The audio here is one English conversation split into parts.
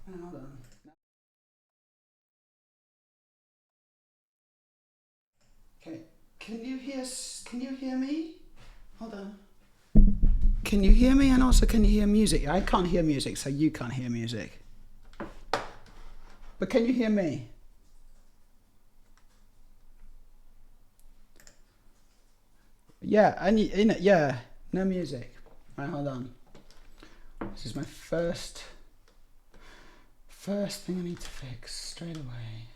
Hold on. Okay. Can you hear me? Hold on. Can you hear me? And also, can you hear music? I can't hear music, so you can't hear music. But can you hear me? Yeah, and yeah, no music. Right, hold on. This is my first thing I need to fix straight away.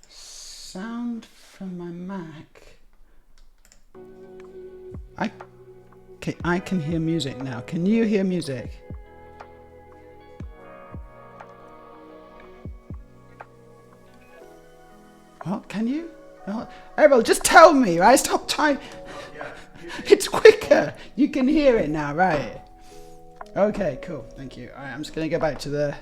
Sound from my Mac. I can hear music now. Can you hear music? What? Can you? Oh, Errol, just tell me, right? Stop trying. It's quicker. You can hear it now, right? Okay, cool. Thank you. All right, I'm just going to go back to the...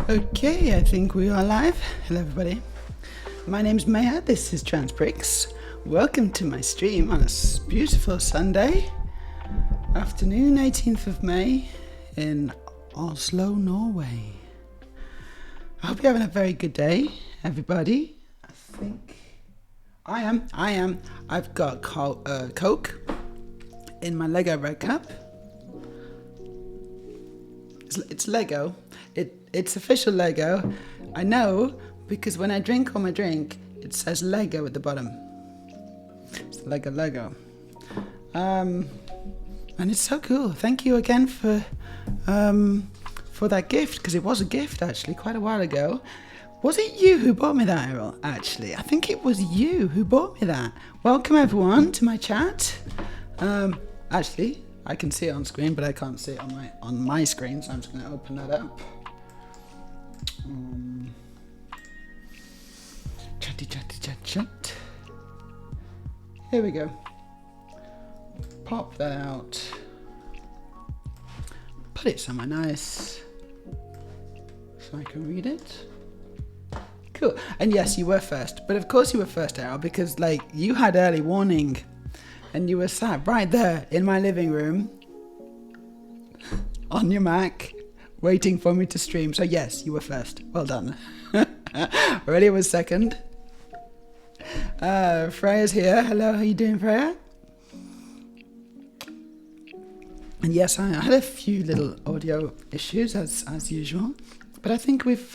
Okay, I think we are live. Hello, everybody. My name's Meja. This is Transbricks. Welcome to my stream on a beautiful Sunday afternoon, 18th of May in Oslo, Norway. I hope you're having a very good day, everybody. I think I am. I've got Coke in my Lego red cup. It's Lego. It's official Lego. I know because when I drink on my drink, it says Lego at the bottom. It's Lego. And it's so cool. Thank you again for that gift, because it was a gift actually quite a while ago. Was it you who bought me that, Errol? Actually, I think it was you who bought me that. Welcome everyone to my chat. Actually, I can see it on screen, but I can't see it on my screen, so I'm just going to open that up. Chat. Here we go. Pop that out. Put it somewhere nice so I can read it. Cool. And yes, you were first, but of course you were first, Errol, because like you had early warning. And you were sat right there in my living room on your Mac waiting for me to stream. So yes, you were first. Well done. Aurelia was second. Freya's here. Hello, how you doing, Freya? And yes, I had a few little audio issues as usual, but I think we've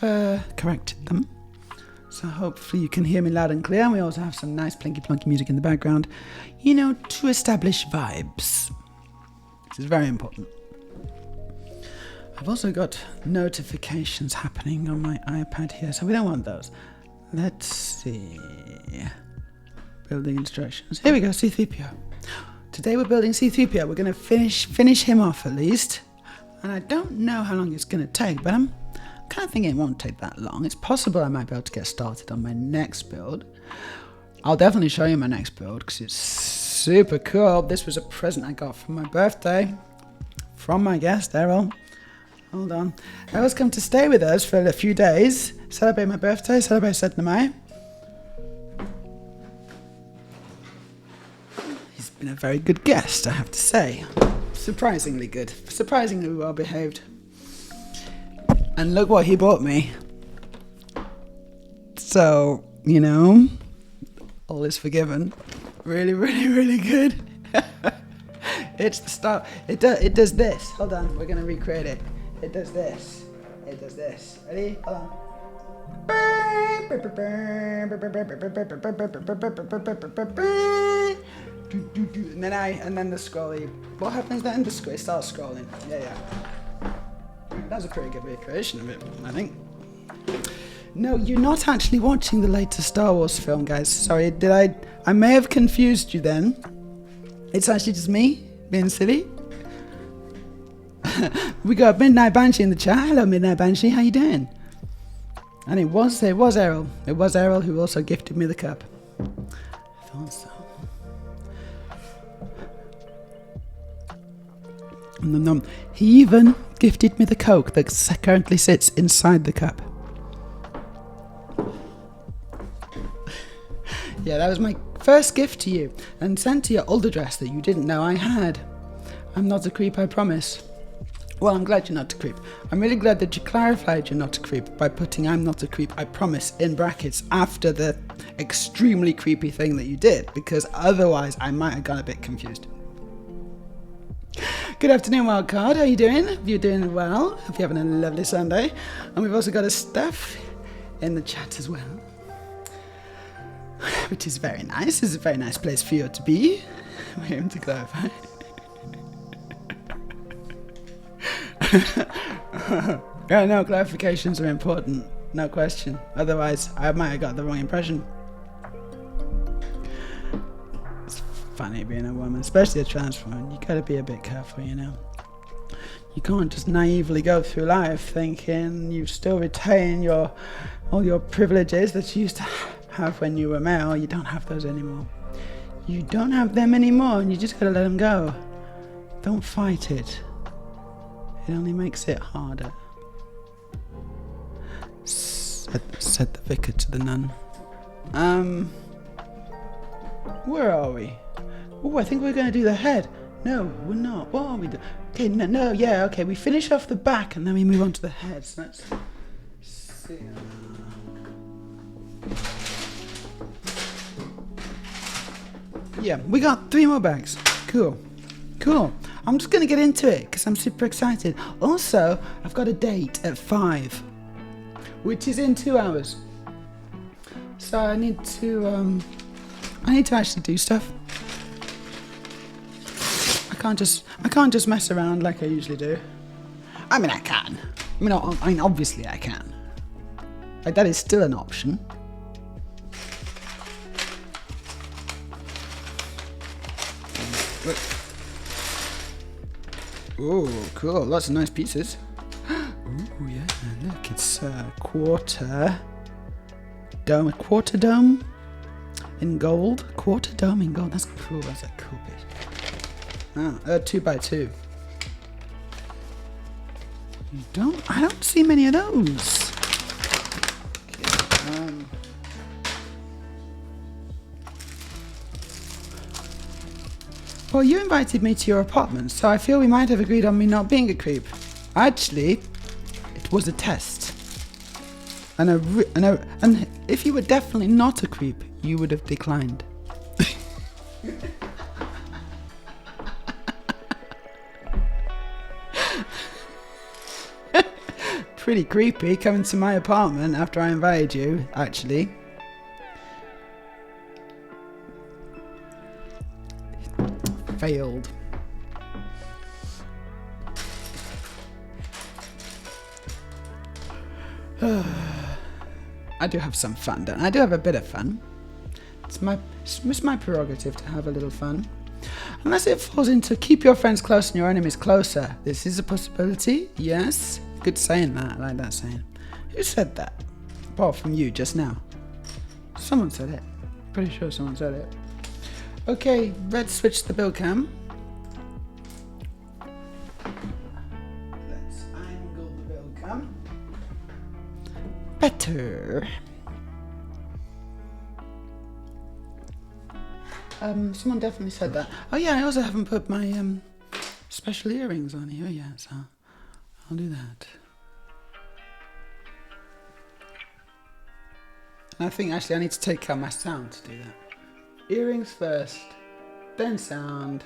corrected them. So hopefully you can hear me loud and clear. And we also have some nice plinky plonky music in the background, you know, to establish vibes. This is very important. I've also got notifications happening on my iPad here, so we don't want those. Let's see. Building instructions. Here we go, C-3PO. Today we're building C-3PO. We're going to finish him off at least. And I don't know how long it's going to take, but I'm kind of thinking it won't take that long. It's possible I might be able to get started on my next build. I'll definitely show you my next build because it's super cool. This was a present I got for my birthday from my guest, Errol. Hold on. Errol's come to stay with us for a few days. Celebrate my birthday, celebrate 7 of May. He's been a very good guest, I have to say. Surprisingly good. Surprisingly well behaved. And look what he bought me. So, you know, all is forgiven. Really, really, really good. It's the start. It does this. Hold on, we're gonna recreate it. It does this. It does this. Ready? Hold on. And then the scrolly. What happens then? It starts scrolling. Yeah. That's a pretty good recreation of it, I think. No, you're not actually watching the latest Star Wars film, guys. Sorry, I may have confused you then. It's actually just me being silly. We got Midnight Banshee in the chat. Hello, Midnight Banshee. How you doing? And it was Errol. It was Errol who also gifted me the cup. I thought so. He even gifted me the Coke that currently sits inside the cup. Yeah, that was my first gift to you, and sent to your old address that you didn't know I had. I'm not a creep, I promise. Well, I'm glad you're not a creep. I'm really glad that you clarified you're not a creep by putting I'm not a creep, I promise, in brackets after the extremely creepy thing that you did, because otherwise I might have got a bit confused. Good afternoon, Wildcard. How you doing? Hope you're doing well. Hope you're having a lovely Sunday. And we've also got a Steph in the chat as well, which is very nice. It's a very nice place for you to be. We're here to clarify. Yeah, no, clarifications are important. No question. Otherwise, I might have got the wrong impression. It's funny being a woman, especially a trans woman. You gotta be a bit careful, you know. You can't just naively go through life thinking you still retain all your privileges that you used to have when you were male. You don't have those anymore. You don't have them anymore, and you just gotta let them go. Don't fight it. It only makes it harder. Said the vicar to the nun. Where are we? Oh, I think we're going to do the head. No, we're not. What are we doing? Okay, no, yeah, okay. We finish off the back and then we move on to the head. So let's see. Yeah, we got 3 more bags. Cool. I'm just going to get into it because I'm super excited. Also, I've got a date at 5, which is in 2 hours. So I need to actually do stuff. I can't just mess around like I usually do. I mean, I can. I mean, obviously I can. Like, that is still an option. Oh, cool. Lots of nice pieces. Oh, yeah. Look, it's quarter dome in gold. Quarter dome in gold. That's cool. That's a cool piece. 2x2. I don't see many of those. Okay, well, you invited me to your apartment, so I feel we might have agreed on me not being a creep. Actually, it was a test. And if you were definitely not a creep, you would have declined. pretty creepy coming to my apartment after I invited you, actually. Failed. I do have some fun, don't I? I do have a bit of fun. It's my prerogative to have a little fun. Unless it falls into keep your friends close and your enemies closer. This is a possibility, yes. Good saying that, I like that saying. Who said that? Apart from you just now. Someone said it. Pretty sure someone said it. Okay, let's switch the build cam. Let's angle the build cam. Better. Someone definitely said that. Oh yeah, I also haven't put my special earrings on here yet, so I'll do that. And I think actually I need to take out my sound to do that. Earrings first, then sound.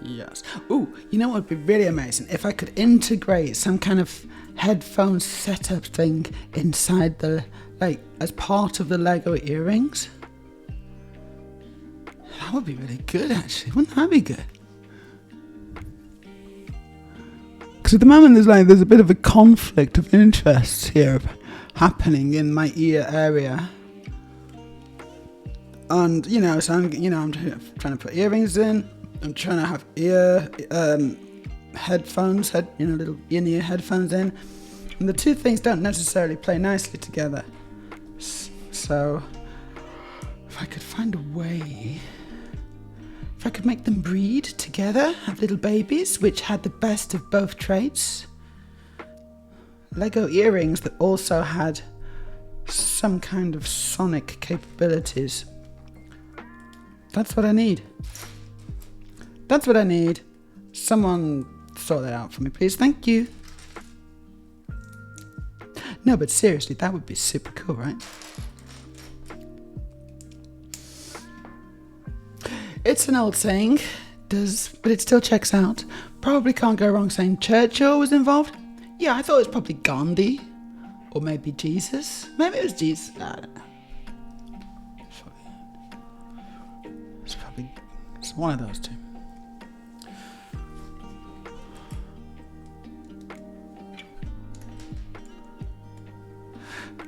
Yes. Ooh, you know what would be really amazing? If I could integrate some kind of headphone setup thing inside the, like, as part of the Lego earrings. That would be really good, actually. Wouldn't that be good? Because at the moment there's a bit of a conflict of interest here happening in my ear area. And, so I'm trying to put earrings in. I'm trying to have headphones, little in-ear headphones in. And the two things don't necessarily play nicely together. So, if I could find a way, if I could make them breed together, have little babies, which had the best of both traits. Lego earrings that also had some kind of sonic capabilities. That's what I need. That's what I need. Someone sort that out for me, please. Thank you. No, but seriously, that would be super cool, right? It's an old saying, but it still checks out. Probably can't go wrong saying Churchill was involved. Yeah, I thought it was probably Gandhi. Or maybe Jesus. Maybe it was Jesus. I don't know. It's one of those two.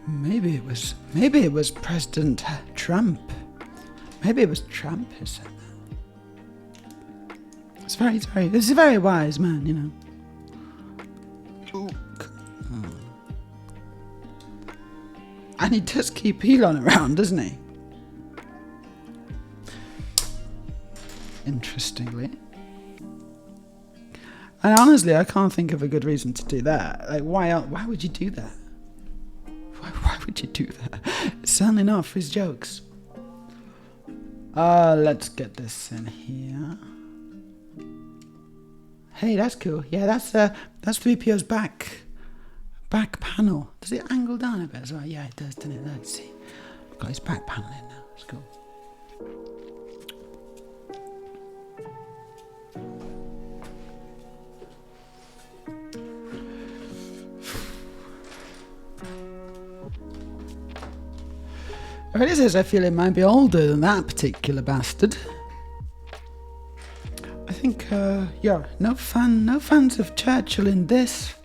Maybe it was President Trump. Maybe it was Trump who said that. This is a very wise man, Ooh. And he does keep Elon around, doesn't he? Interestingly. And honestly, I can't think of a good reason to do that. Like, why would you do that? Why would you do that? It's certainly not for his jokes. Let's get this in here. Hey, that's cool. Yeah, that's 3PO's back panel. Does it angle down a bit as well? Yeah, it does, doesn't it? Let's see. I've got his back panel in now. It's cool. It says I feel it might be older than that particular bastard. I think, no fans of Churchill in this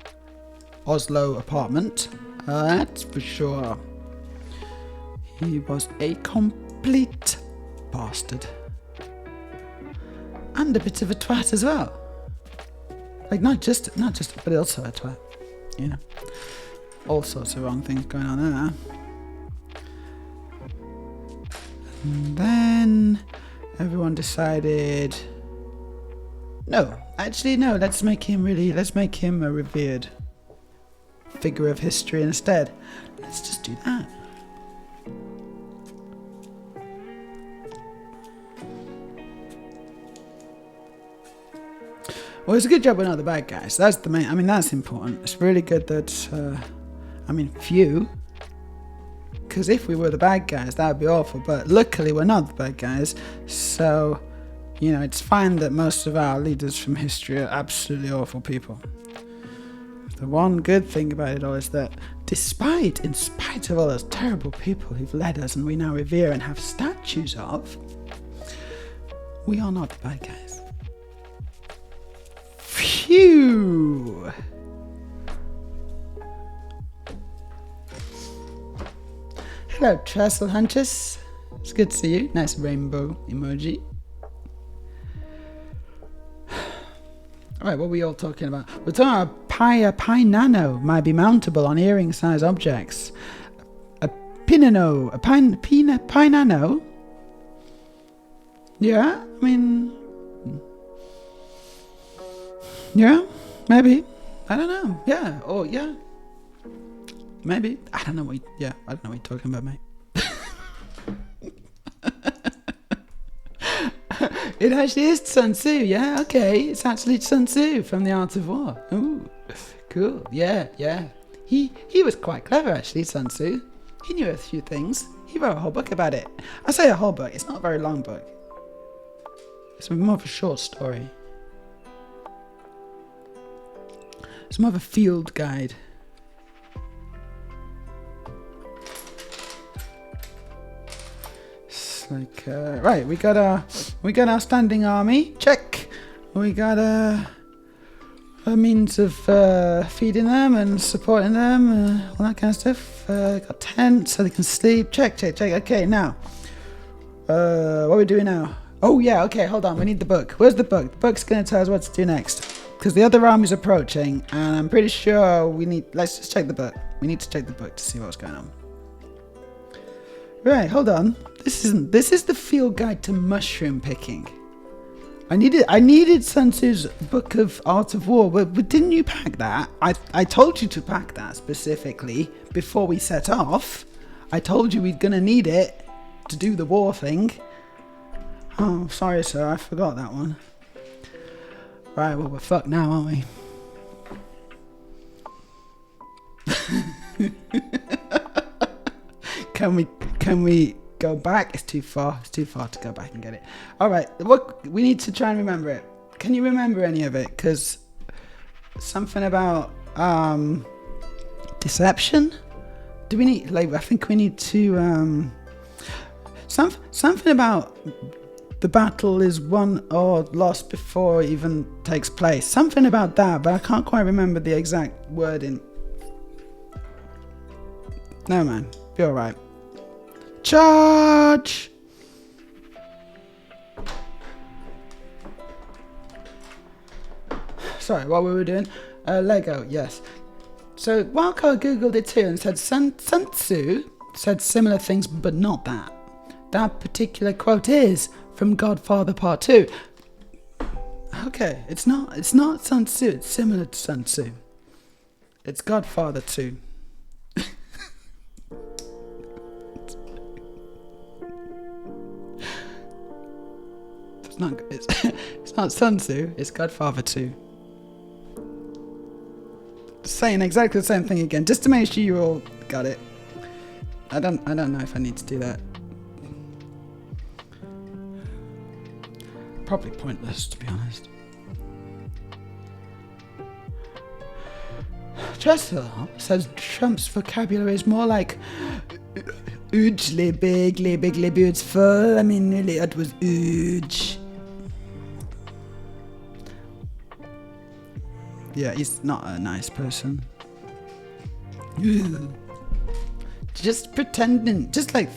Oslo apartment. That's for sure. He was a complete bastard. And a bit of a twat as well. Like, not just, but also a twat. All sorts of wrong things going on there. And then everyone decided, no, let's make him a revered figure of history instead. Let's just do that. Well, it's a good job we're not the bad guys. That's the main, that's important. It's really good that, few. Because if we were the bad guys, that would be awful. But luckily, we're not the bad guys. So, it's fine that most of our leaders from history are absolutely awful people. The one good thing about it all is that in spite of all those terrible people who've led us and we now revere and have statues of, we are not the bad guys. Phew! Hello, Trestle Hunters. It's good to see you. Nice rainbow emoji. Alright, what were we all talking about? We're talking about Pi Nano might be mountable on earring-sized objects. A Pi Nano? Yeah, I mean... Yeah, maybe. I don't know. Yeah, or yeah. Maybe. I don't know what you're talking about, mate. It actually is Sun Tzu, yeah, okay. It's actually Sun Tzu from The Art of War. Ooh, cool, yeah. He was quite clever, actually, Sun Tzu. He knew a few things. He wrote a whole book about it. I say a whole book, it's not a very long book. It's more of a short story. It's more of a field guide. Like right, we got our standing army, check. We got a means of feeding them and supporting them, all that kind of stuff. Got tents so they can sleep, check. Okay, now what are we doing now? Oh yeah, okay, hold on, we need the book. Where's the book? The book's gonna tell us what to do next, because the other army's approaching and I'm pretty sure let's just check the book. We need to check the book to see what's going on. Right, hold on. This is the field guide to mushroom picking. I needed Sun Tzu's Book of Art of War, but didn't you pack that? I told you to pack that specifically before we set off. I told you we're gonna need it to do the war thing. Oh, sorry sir, I forgot that one. Right, well we're fucked now, aren't we? Can we go back? It's too far. It's too far to go back and get it. All right. What we need to try and remember it. Can you remember any of it? Because something about deception. Do we need? Like, I think we need to something about the battle is won or lost before it even takes place. Something about that, but I can't quite remember the exact wording. No man, be all right. Charge! Sorry, what were we doing? Lego, yes. So Wildcard googled it too and said Sun Tzu said similar things, but not that. That particular quote is from Godfather Part 2. Okay, it's not Sun Tzu, it's similar to Sun Tzu. It's Godfather 2. It's not Sun Tzu, it's Godfather 2. Saying exactly the same thing again, just to make sure you all got it. I don't know if I need to do that. Probably pointless, to be honest. Trestle says Trump's vocabulary is more like hugely, bigly, beautiful. I mean, really, it was huge. Yeah, he's not a nice person. Just pretending, just like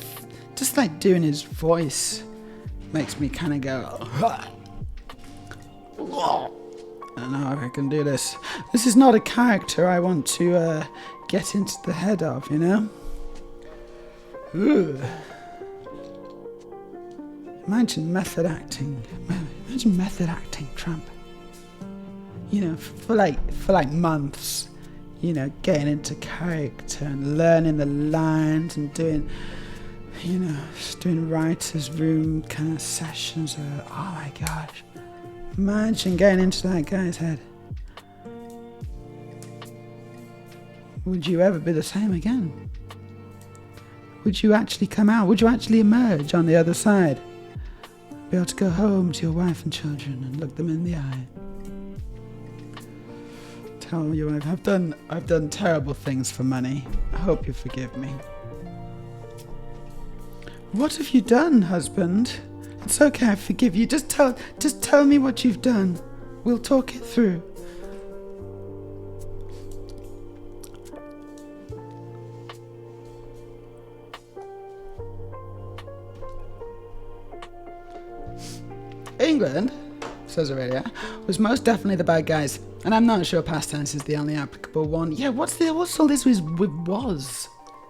doing his voice makes me kind of go. I don't know if I can do this. This is not a character I want to get into the head of, you know? Ooh. Imagine method acting. Imagine method acting Trump. You know, for like months, you know, getting into character and learning the lines and doing, you know, just doing writer's room kind of sessions. Oh my gosh. Imagine getting into that guy's head. Would you ever be the same again? Would you actually come out? Would you actually emerge on the other side? Be able to go home to your wife and children and look them in the eye? tell you I've done terrible things for money. I hope you forgive me. What have you done, husband? It's okay, I forgive you. Just tell me what you've done. We'll talk it through. England, says Aurelia, was most definitely the bad guys, and I'm not sure past tense is the only applicable one. Yeah, what's all this with was?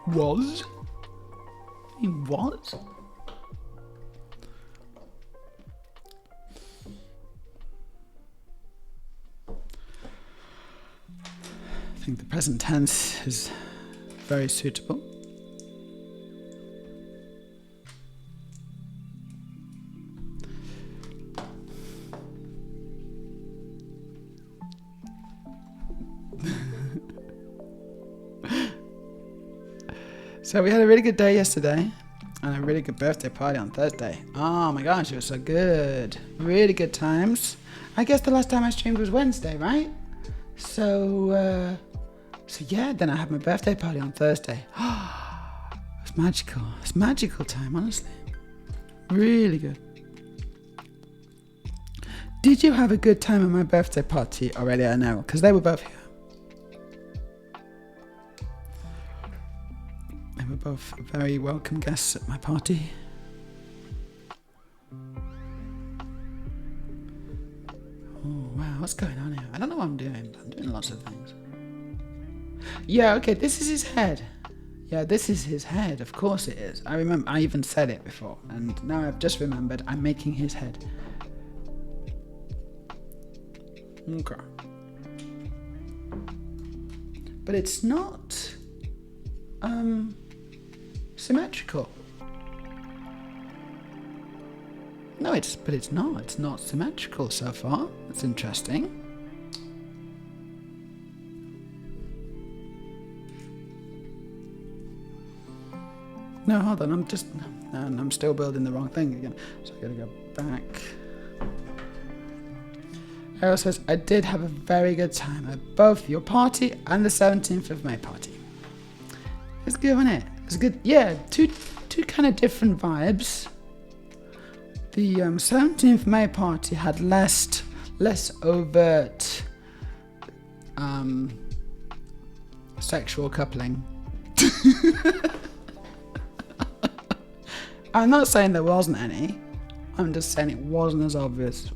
Was? He was? I think the present tense is very suitable. So we had a really good day yesterday and a really good birthday party on Thursday. Oh my gosh, it was so good. Really good times. I guess the last time I streamed was Wednesday, right? So yeah, then I had my birthday party on Thursday. It was magical. It's magical time, honestly. Really good. Did you have a good time at my birthday party already? I know, because they were both here. They were both very welcome guests at my party. Oh, wow, what's going on here? I don't know what I'm doing. I'm doing lots of things. Yeah, okay, this is his head. Yeah, this is his head. Of course it is. I remember, I even said it before. And now I've just remembered I'm making his head. Okay. But it's not symmetrical. No, it's not symmetrical so far. That's interesting. No, hold on, I'm still building the wrong thing again. So I gotta go back. Errol says, I did have a very good time at both your party and the 17th of May party. It's good, wasn't it? It's good. Yeah, two kind of different vibes. The 17th May party had less overt sexual coupling. I'm not saying there wasn't any. I'm just saying it wasn't as obvious.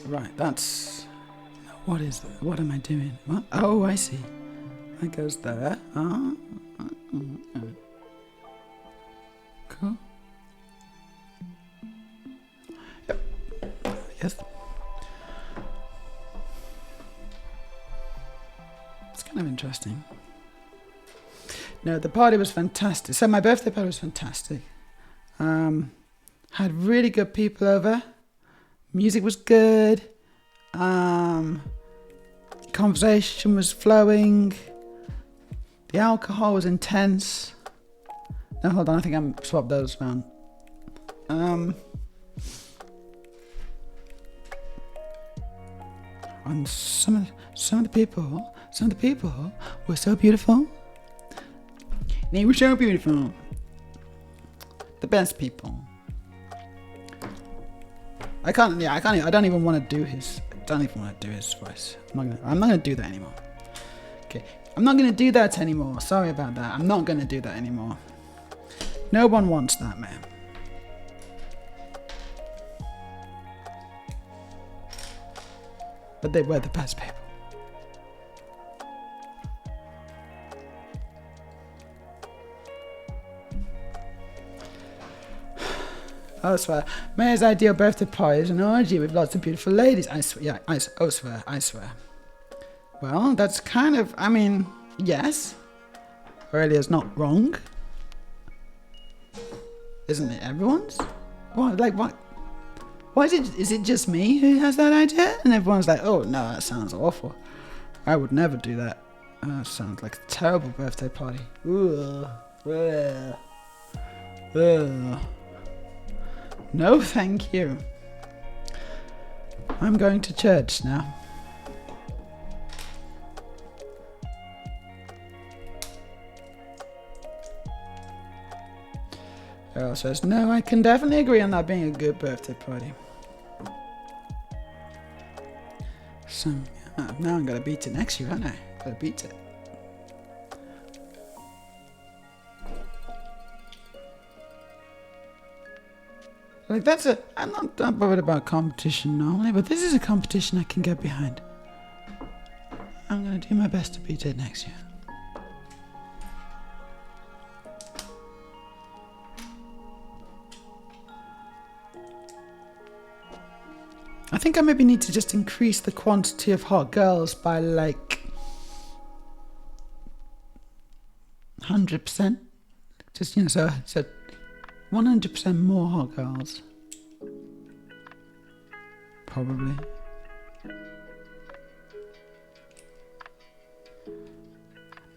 Right, that's... What is that? What am I doing? What? Oh, I see. That goes there. Cool. Yep. Yes. It's kind of interesting. No, the party was fantastic. So my birthday party was fantastic. Had really good people over. Music was good. Conversation was flowing. The alcohol was intense. No, hold on. I think I'm swapped those around. And some of the people were so beautiful. They were so beautiful. The best people. I don't even want to do his voice. I'm not gonna do that anymore. Okay, I'm not gonna do that anymore. Sorry about that. I'm not gonna do that anymore. No one wants that, man. But they were the best people. I swear. Meja's ideal birthday party is an orgy with lots of beautiful ladies. I swear. Yeah, I swear. Well, that's kind of, I mean, yes. Aurelia's not wrong. Isn't it everyone's? What, like, what? Why is it just me who has that idea? And everyone's like, oh, no, that sounds awful. I would never do that. That sounds like a terrible birthday party. Ugh. Ugh. Ugh. No, thank you. I'm going to church now. Earl says, no, I can definitely agree on that being a good birthday party. So, now I'm going to beat it next year, aren't I? Got to beat it. Like, I'm not that bothered about competition normally, but this is a competition I can get behind. I'm going to do my best to beat it next year. I think I maybe need to just increase the quantity of hot girls by like 100%. Just, so 100% more hot girls. Probably.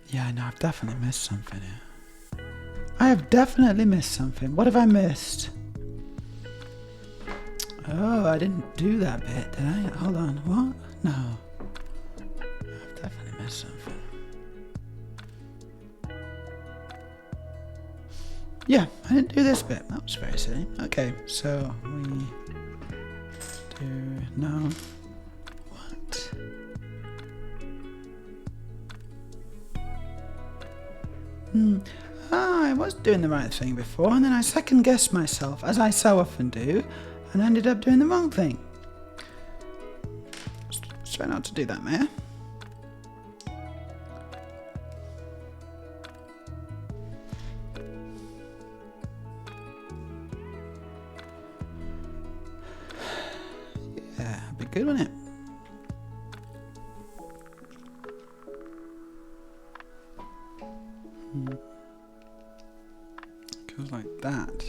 Yeah, I know, I've definitely missed something here. I have definitely missed something. What have I missed? Oh, I didn't do that bit, did I? Hold on, what? No. I've definitely missed something. Yeah, I didn't do this bit. That was very silly. Okay, so we do now what? I was doing the right thing before, and then I second-guessed myself, as I so often do, and ended up doing the wrong thing. Let's try not to do that, Meja. Yeah, that'd be good, wouldn't it? Goes like that.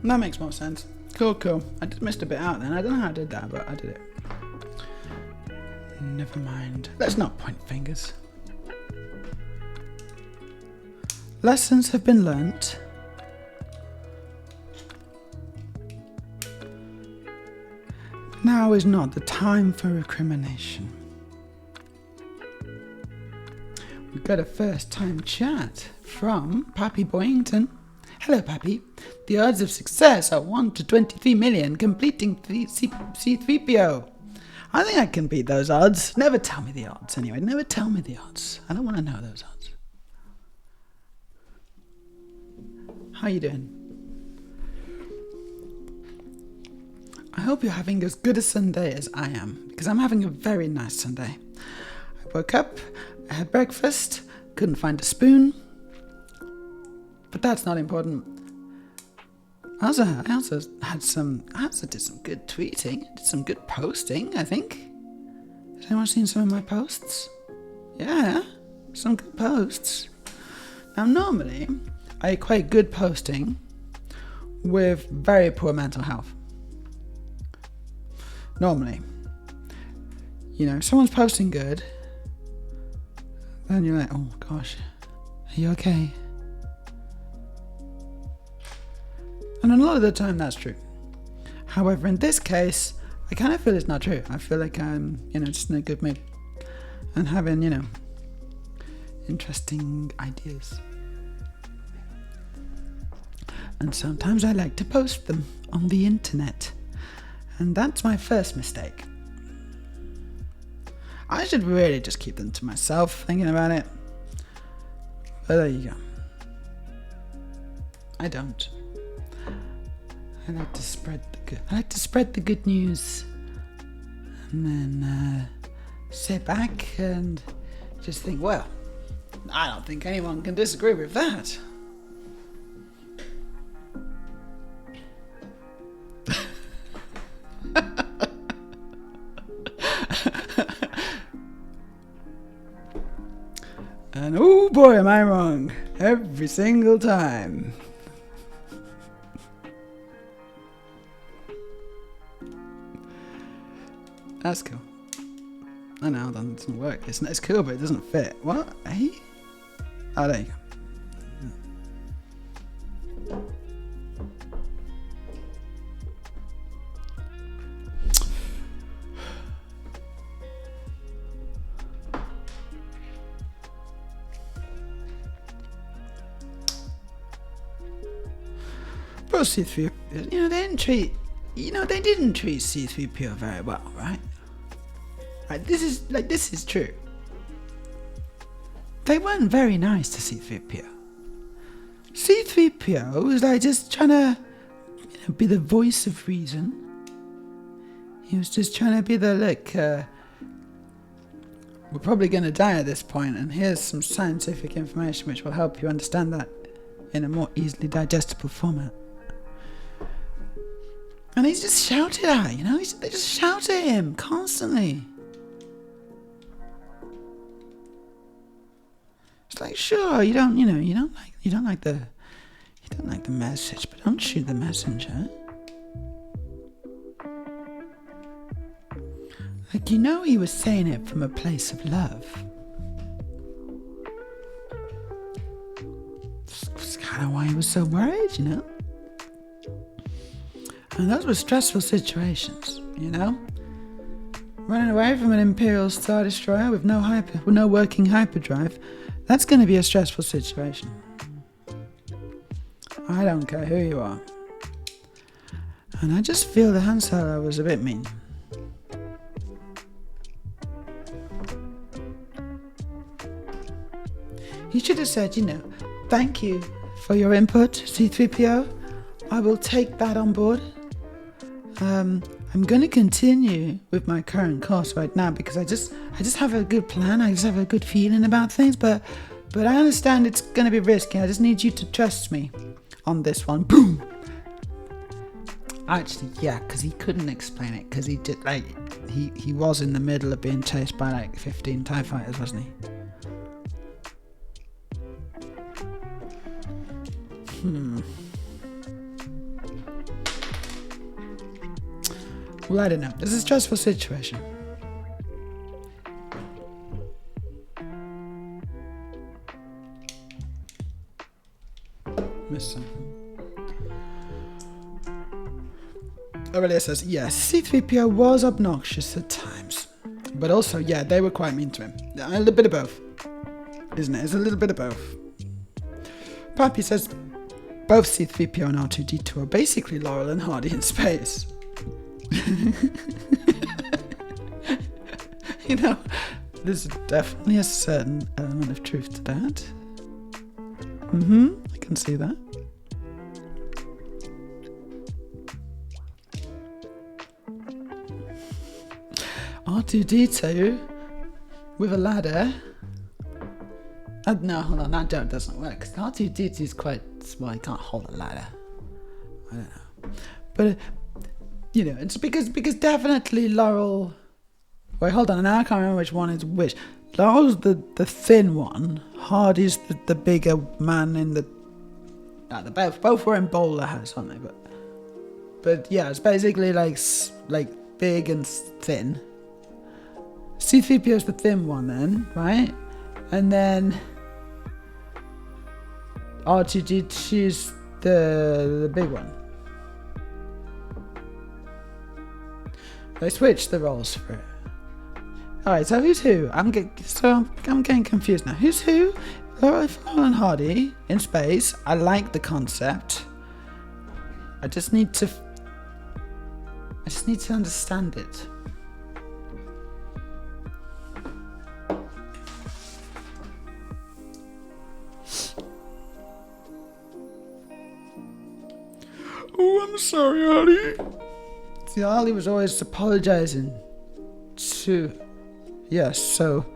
That makes more sense. Cool. I just missed a bit out then. I don't know how I did that, but I did it. Never mind. Let's not point fingers. Lessons have been learnt. Now is not the time for recrimination. We've got a first time chat from Pappy Boyington. Hello, Pappy. The odds of success are 1 to 23 million completing C-3PO. I think I can beat those odds. Never tell me the odds, anyway. Never tell me the odds. I don't want to know those odds. How you doing? I hope you're having as good a Sunday as I am, because I'm having a very nice Sunday. I woke up, I had breakfast, couldn't find a spoon, but that's not important. I also did some good tweeting, did some good posting, I think. Has anyone seen some of my posts? Yeah, some good posts. Now normally, I equate good posting with very poor mental health. Normally. Someone's posting good, then you're like, oh gosh, are you okay? And a lot of the time that's true. However, in this case, I kind of feel it's not true. I feel like I'm, just in a good mood and having, interesting ideas. And sometimes I like to post them on the internet. And that's my first mistake. I should really just keep them to myself, thinking about it. But there you go. I don't. I like to spread the good news, and then sit back and just think, well, I don't think anyone can disagree with that. And oh boy, am I wrong. Every single time. That's cool. I know, that doesn't work. It's cool, but it doesn't fit. What? Eh? Oh, there you go. Bro, C3PO, they didn't treat C3PO very well, right? Right, this is true. They weren't very nice to C3PO. C3PO was like just trying to, be the voice of reason. He was just trying to be the, we're probably going to die at this point, and here's some scientific information which will help you understand that in a more easily digestible format. And he's just shouted at, they just shout at him constantly. It's like, sure, you don't like the message, but don't shoot the messenger. Like, he was saying it from a place of love. That's kind of why he was so worried, And those were stressful situations, Running away from an Imperial Star Destroyer with no working hyperdrive, that's going to be a stressful situation. I don't care who you are. And I just feel the Han Solo was a bit mean. He should have said, thank you for your input, C-3PO. I will take that on board. I'm going to continue with my current course right now because I just have a good plan. I just have a good feeling about things, but I understand it's going to be risky. I just need you to trust me on this one. Boom. Actually, yeah, because he couldn't explain it because he did he was in the middle of being chased by 15 TIE fighters, wasn't he? Well, I don't know. This is a stressful situation. Missed something. Aurelia says, yes, C-3PO was obnoxious at times. But also, yeah, they were quite mean to him. A little bit of both. Isn't it? It's a little bit of both. Pappy says, both C-3PO and R2-D2 are basically Laurel and Hardy in space. There's definitely a certain element of truth to that. I can see that. R2-D2 with a ladder. No, hold on, that joke doesn't work because R2-D2 is quite small. He can't hold a ladder. I don't know, but it's because definitely Laurel. Wait, hold on. Now I can't remember which one is which. Laurel's the thin one. Hardy's the bigger man in the. They're both wearing bowler hats, aren't they? But yeah, it's basically like big and thin. C-3PO's the thin one then, right? And then R2-D2's the big one. They switched the roles for it. Alright, so who's who? I'm getting confused now. Who's who? Laurel and Hardy in space. I like the concept. I just need to understand it. Oh, I'm sorry, Hardy. See, Hardy was always apologizing to. Yes, so.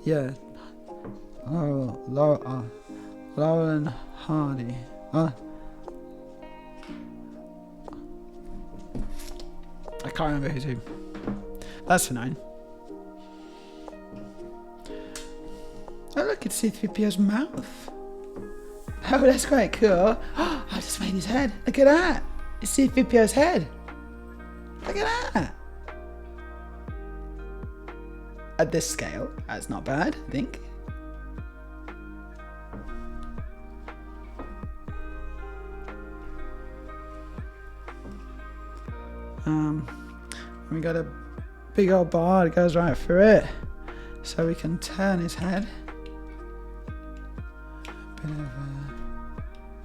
Yeah. Oh, Laurel and Hardy. I can't remember who's who. That's fine. Oh, look, Look at C-3PO's mouth. Oh, that's quite cool. Oh, I just made his head. Look at that. It's C-3PO's head. Look at that. At this scale, that's not bad, I think. We got a big old bar that goes right through it, so we can turn his head. A bit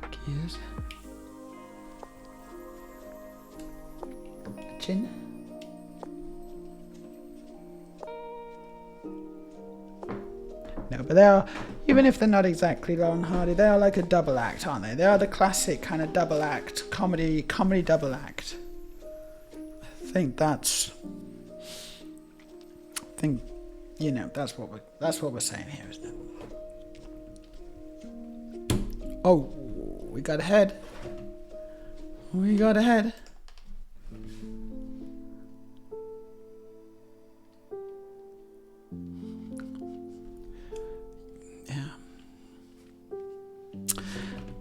of gears. A chin. No, but they are, even if they're not exactly Laurel and Hardy, they are like a double act, aren't they? They are the classic kind of double act, comedy double act. I think that's, you know, that's what we're saying here, isn't it? Oh, we got a head. We got a head. Yeah.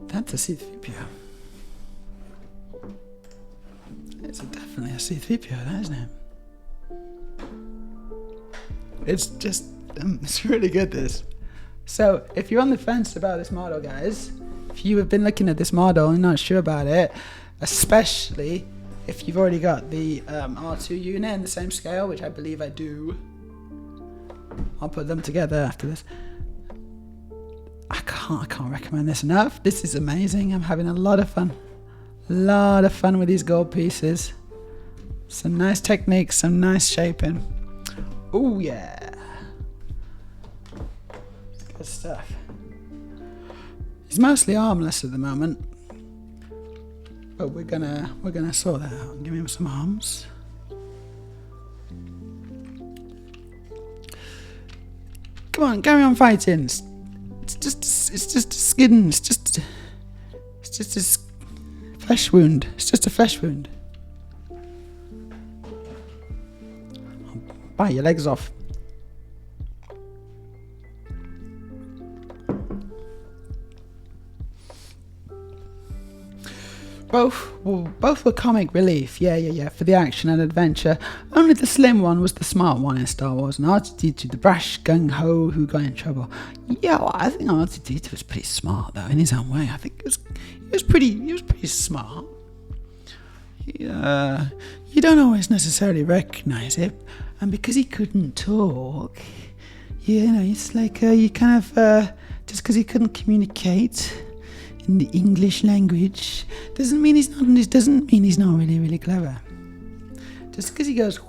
That's a C-3PO. It's definitely a C-3PO, that, isn't it? It's just, it's really good, this. So, if you're on the fence about this model, guys, if you have been looking at this model and not sure about it, especially if you've already got the R2 unit in the same scale, which I believe I do, I'll put them together after this. I can't recommend this enough. This is amazing. I'm having a lot of fun. With these gold pieces. Some nice techniques, some nice shaping. Oh yeah. Good stuff. He's mostly armless at the moment, but we're gonna sort that out. Give him some arms. Come on, carry on fighting. It's just a skin. It's just a flesh wound. It's just a flesh wound. I'll bite your legs off. Both were comic relief, yeah, for the action and adventure. Only the slim one was the smart one in Star Wars, and R2-D2, the brash gung-ho who got in trouble. Yeah, well, I think R2-D2 was pretty smart, though, in his own way. I think he was pretty smart. You don't always necessarily recognise it, and because he couldn't talk, you know, it's like you kind of just because he couldn't communicate in the English language doesn't mean he's not really clever. Just because he goes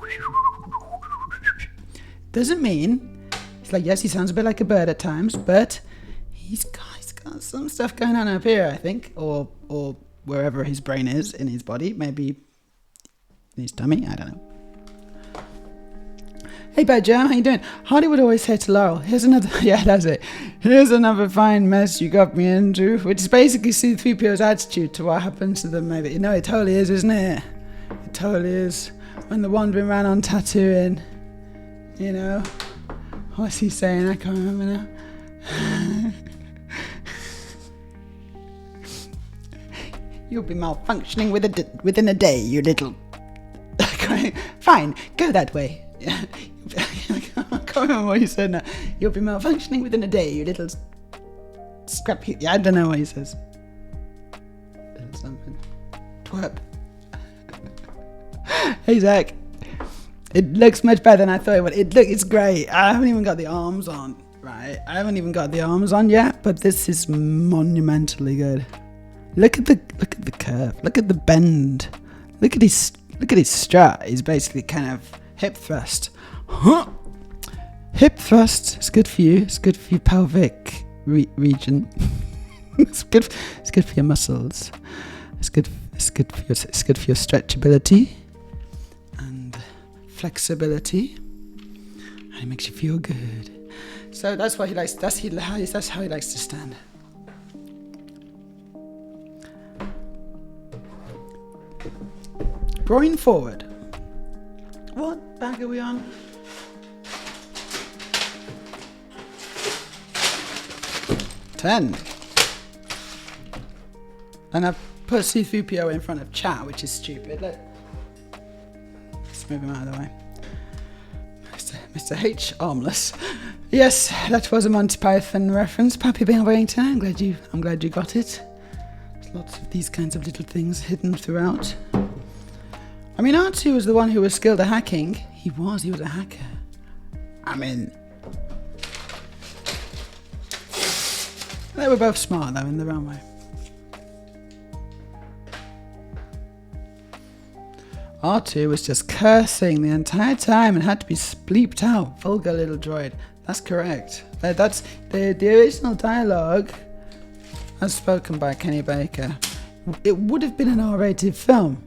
doesn't mean it's like, yes, he sounds a bit like a bird at times, but he's got some stuff going on up here, I think, or wherever his brain is in his body, maybe in his tummy, I don't know. Hey, Bad Jam, how you doing? Hardy would always say to Laurel, here's another, yeah, that's it. Here's another fine mess you got me into, which is basically C-3PO's attitude to what happens to them, maybe. You know, it totally is, isn't it? It totally is. When they're wandering around on Tatooine, you know, what's he saying? I can't remember now. You'll be malfunctioning within a day, you little... Fine, go that way. I can't remember what he said now. You'll be malfunctioning within a day, you little scrap. Yeah, I don't know what he says. Something. Twerp. Hey, Zach. It looks much better than I thought it would. It's great. I haven't even got the arms on, right? I haven't even got the arms on yet, but this is monumentally good. Look at the curve. Look at the bend. Look at his strut. He's basically kind of hip thrust. Huh. Hip thrust. It's good for you. It's good for your pelvic region. It's good for your muscles. It's good for your stretchability and flexibility, and it makes you feel good. So that's what he likes. That's how he likes to stand. Groin forward. What bag are we on? 10. And I've put C-3PO in front of chat, which is stupid. Look. Let's move him out of the way. Mr. H, armless. Yes, that was a Monty Python reference. Pappy Bear Wellington. I'm glad you got it. There's lots of these kinds of little things hidden throughout. I mean, R2 was the one who was skilled at hacking. He was a hacker. I mean, they were both smart though in their own way. R2 was just cursing the entire time and had to be bleeped out. Vulgar little droid. That's correct. That's the original dialogue, as spoken by Kenny Baker. It would have been an R-rated film,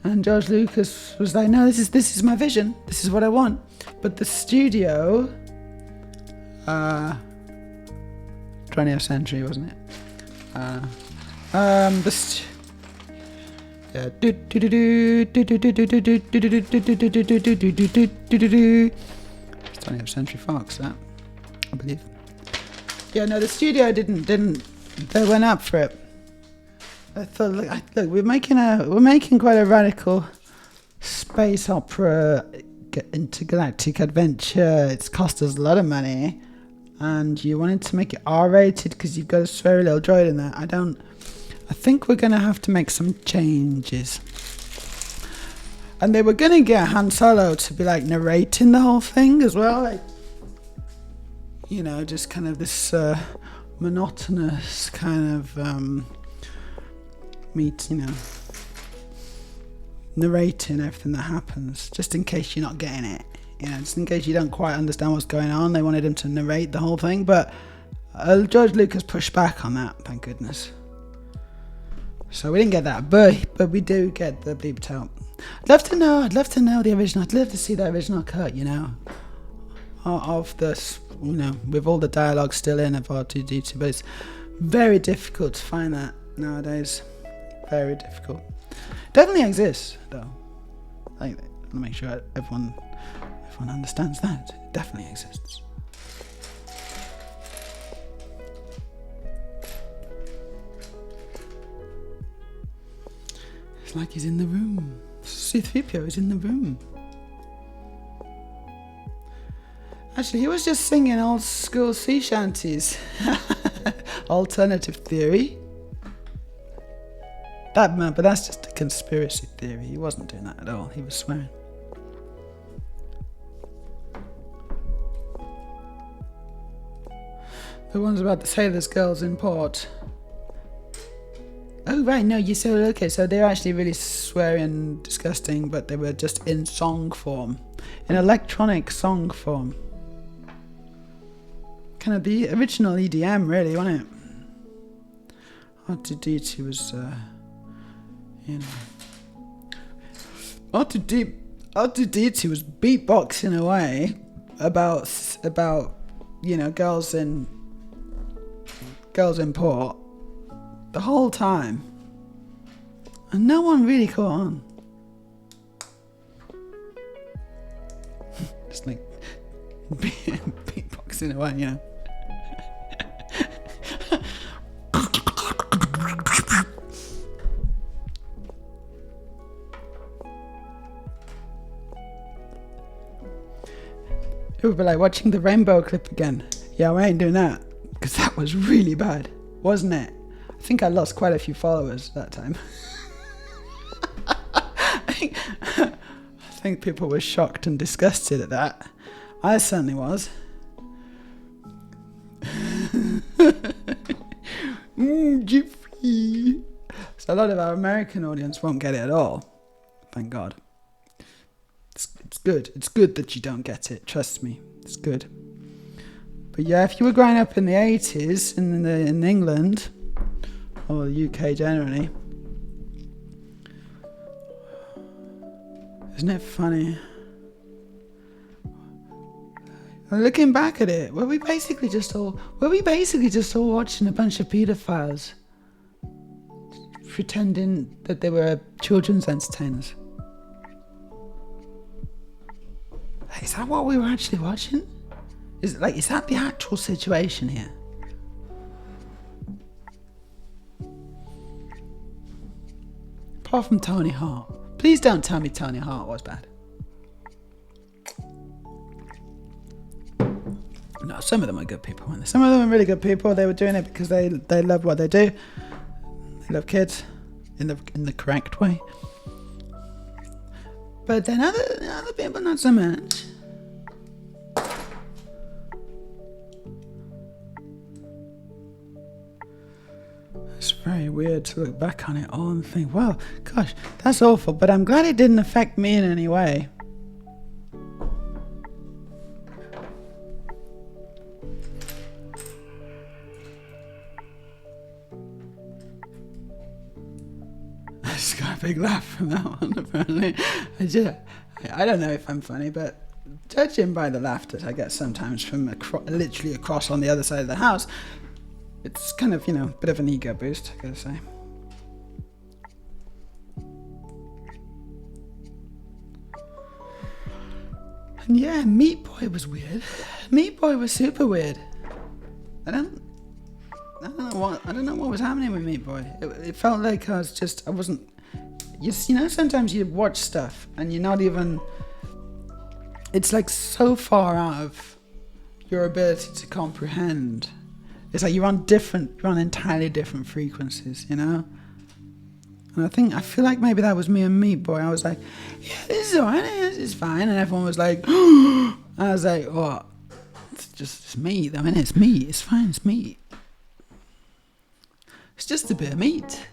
and George Lucas was like, "No, this is my vision. This is what I want." But the studio, 20th century, wasn't it? Yeah. 20th Century Fox, that, I believe. Yeah, no, the studio didn't. They went up for it. I thought, look, we're making quite a radical space opera, intergalactic adventure. It's cost us a lot of money, and you wanted to make it R-rated because you've got a sweary little droid in there. I think we're going to have to make some changes. And they were going to get Han Solo to be like narrating the whole thing as well. Like, you know, just kind of this monotonous kind of narrating everything that happens, just in case you're not getting it. You know, just in case you don't quite understand what's going on. They wanted him to narrate the whole thing, but George Lucas pushed back on that, thank goodness. So we didn't get that, but we do get the bleeped out. I'd love to know the original. I'd love to see the original cut, you know, of this, you know, with all the dialogue still in of R2-D2, but it's very difficult to find that nowadays. Very difficult. Definitely exists, though. I want to make sure everyone understands that. It definitely exists. It's like he's in the room. C-3PO is in the room. Actually, he was just singing old school sea shanties. Alternative theory. But that's just a conspiracy theory. He wasn't doing that at all. He was swearing. The ones about the sailors' girls in port. Oh right, no, you said okay. So they're actually really swearing and disgusting, but they were just in song form, in electronic song form. Kind of the original EDM, really, wasn't it? R2-D2 was, you know, R2-D2 was beatboxing away about you know, girls in port the whole time, and no one really caught on. Just like beatboxing away, you know. It would be like watching the rainbow clip again. Yeah, we ain't doing that, because that was really bad, wasn't it? I think I lost quite a few followers that time. I think people were shocked and disgusted at that. I certainly was. Jiffy. So a lot of our American audience won't get it at all. Thank God. It's good. It's good that you don't get it. Trust me. It's good. But yeah, if you were growing up in the 80s in England, or the UK generally, isn't it funny? Looking back at it, were we basically just all watching a bunch of paedophiles pretending that they were children's entertainers? Is that what we were actually watching? Is that the actual situation here? apart from Tony Hawk. Please don't tell me Tony Hawk was bad. No, some of them are good people. Some of them are really good people. They were doing it because they love what they do. They love kids in the correct way. But then other people, not so much. It's very weird to look back on it all and think, well, gosh, that's awful. But I'm glad it didn't affect me in any way. I just got a big laugh from that one, apparently. I don't know if I'm funny, but judging by the laughter I get sometimes from literally across on the other side of the house, it's kind of, a bit of an ego boost, I gotta say. And yeah, Meat Boy was weird. Meat Boy was super weird. I don't know what was happening with Meat Boy. It felt like I wasn't. Sometimes you watch stuff and you're not even. It's like so far out of your ability to comprehend. It's like you're on entirely different frequencies, And I feel like maybe that was me and Meat Boy. I was like, yeah, this is alright, this is fine. And everyone was like, I was like, what? It's meat, though, innit? It's meat. It's fine, it's meat. It's just a bit of meat.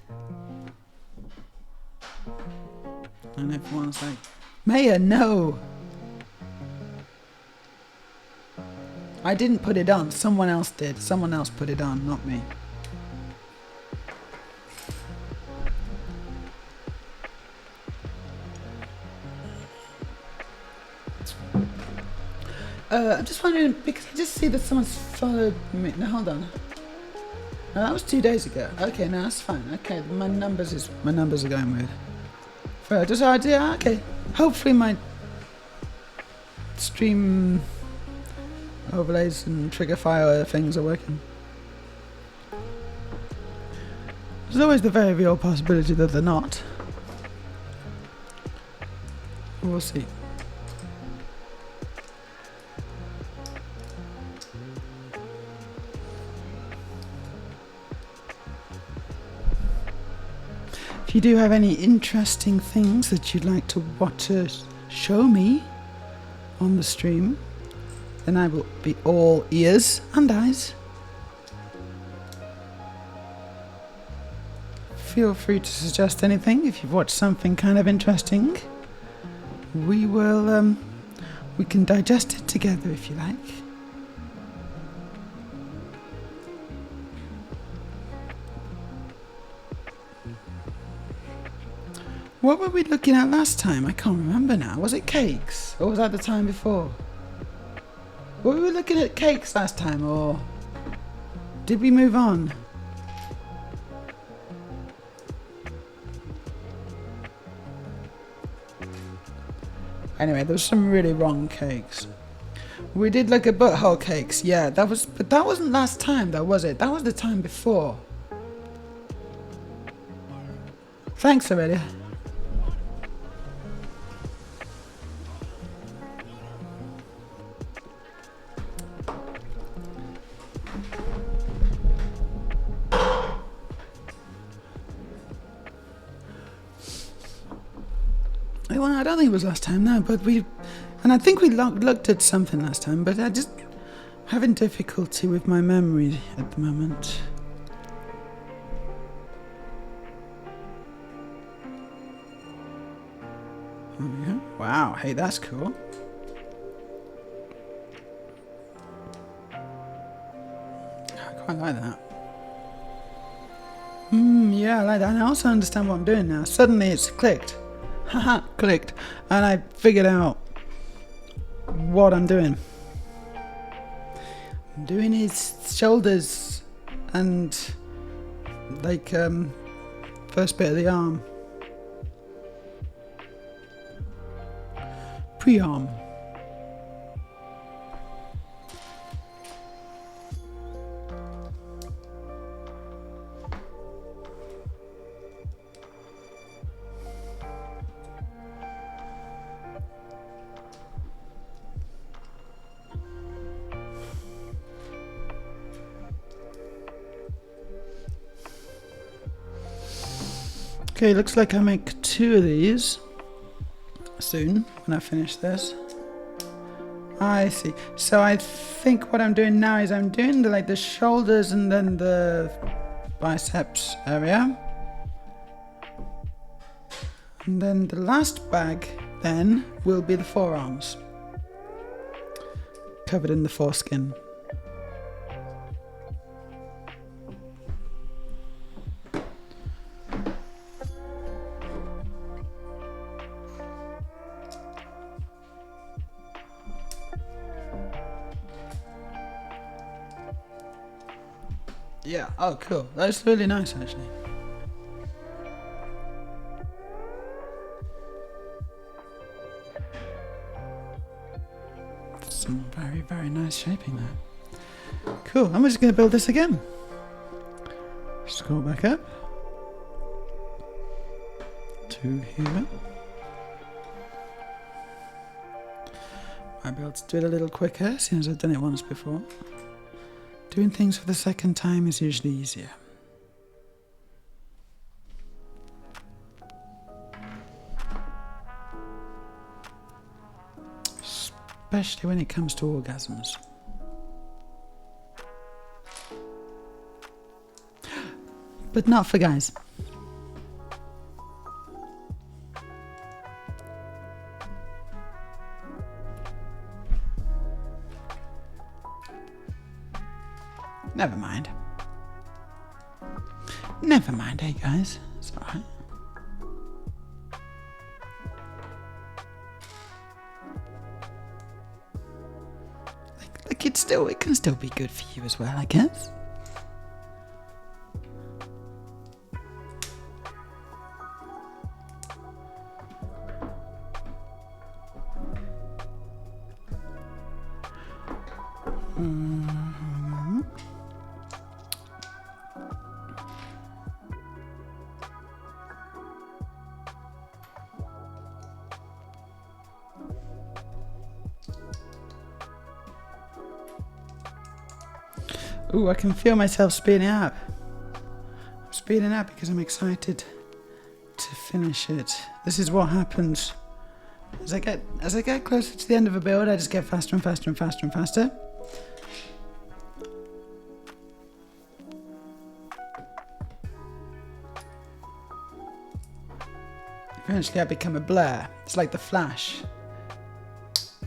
And everyone's like, Meja, no. I didn't put it on. Someone else did. Someone else put it on, not me. I'm just wondering, because I just see that someone's followed me. No, hold on. No, that was 2 days ago. Okay, no, that's fine. Okay, my numbers are going weird. Just idea. Okay, hopefully my stream overlays and trigger file things are working. There's always the very real possibility that they're not. We'll see. If you do have any interesting things that you'd like to show me on the stream, then I will be all ears and eyes. Feel free to suggest anything if you've watched something kind of interesting. We can digest it together if you like. What were we looking at last time? I can't remember now. Was it cakes? Or was that the time before? Were we looking at cakes last time, or did we move on? Anyway, there was some really wrong cakes. We did like a butthole cakes. Yeah, but that wasn't last time though, was it? That was the time before. Thanks, Aurelia. Well, I don't think it was last time, no, but I think we looked at something last time, but I just having difficulty with my memory at the moment. Oh, yeah. Wow, hey, that's cool. I quite like that. Yeah, I like that. And I also understand what I'm doing now. Suddenly it's clicked. Haha, clicked. And I figured out what I'm doing. I'm doing his shoulders and like first bit of the arm. Pre-arm. Okay, looks like I make 2 of these soon when I finish this. I see. So I think what I'm doing now is I'm doing the shoulders and then the biceps area. And then the last bag then will be the forearms. Covered in the foreskin. Yeah, oh cool. That's really nice actually. Some very, very nice shaping there. Cool, I'm just going to build this again. Scroll back up to here. Might be able to do it a little quicker, seeing as I've done it once before. Doing things for the second time is usually easier. Especially when it comes to orgasms. But not for guys. Never mind. Never mind, hey guys. It's alright. Like it can still be good for you as well, I guess. Ooh, I can feel myself speeding up. I'm speeding up because I'm excited to finish it. This is what happens as I get closer to the end of a build. I just get faster and faster and faster and faster. Eventually I become a blur. It's like the Flash.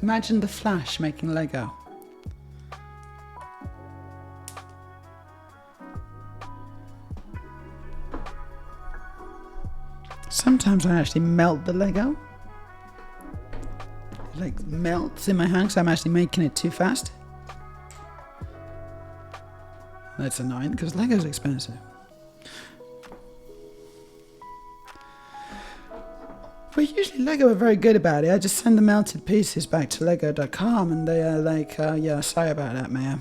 Imagine the Flash making Lego. Sometimes I actually melt the Lego. It like melts in my hand because I'm actually making it too fast. That's annoying because Lego's expensive. But usually Lego are very good about it. I just send the melted pieces back to lego.com and they are like, yeah, sorry about that, Meja.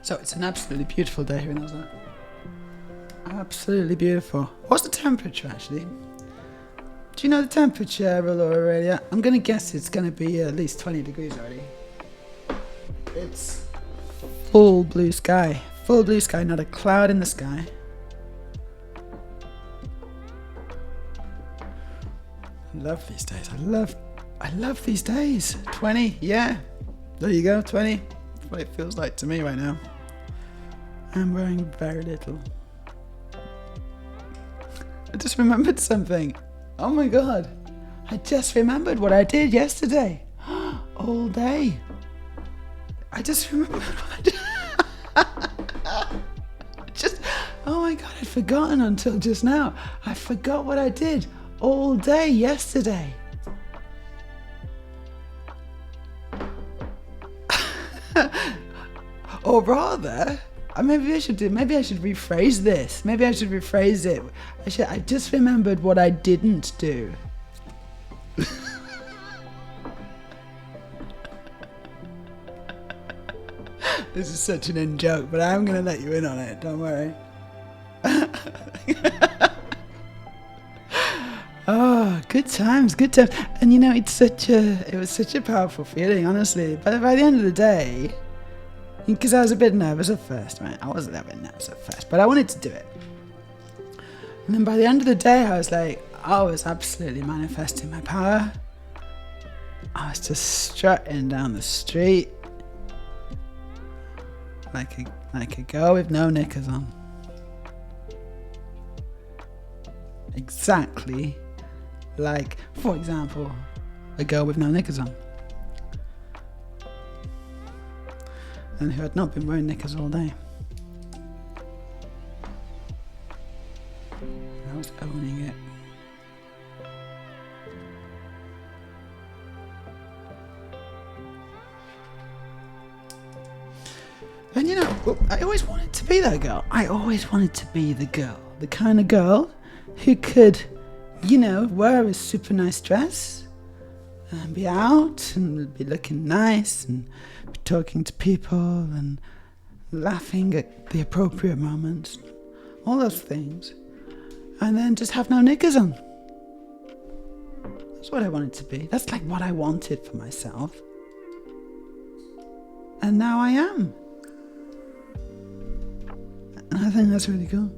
So it's an absolutely beautiful day here in Oslo. Absolutely beautiful. What's the temperature actually? Do you know the temperature, Aurelia? I'm going to guess it's going to be at least 20 degrees already. It's full blue sky. Full blue sky, not a cloud in the sky. I love these days. I love these days. 20, yeah. There you go, 20. That's what it feels like to me right now. I'm wearing very little. I just remembered something. Oh my god. I just remembered what I did yesterday. All day. I just remembered what I did. Oh my god, I'd forgotten until just now. I forgot what I did all day yesterday. Or rather, maybe I should rephrase this. Maybe I should rephrase it. I just remembered what I didn't do. This is such an in joke, but I'm going to let you in on it. Don't worry. Oh, good times, good times. And you know, it was such a powerful feeling, honestly. But by the end of the day, because I was a bit nervous at first, right? I was a little bit nervous at first, but I wanted to do it. And then by the end of the day, I was like, I was absolutely manifesting my power. I was just strutting down the street like a girl with no knickers on. Exactly like, for example, a girl with no knickers on. And who had not been wearing knickers all day. I was owning it. And you know, I always wanted to be that girl. I always wanted to be the girl. The kind of girl who could, you know, wear a super nice dress and be out and be looking nice and be talking to people and laughing at the appropriate moments. All those things. And then just have no knickers on. That's what I wanted to be. That's like what I wanted for myself. And now I am. And I think that's really cool.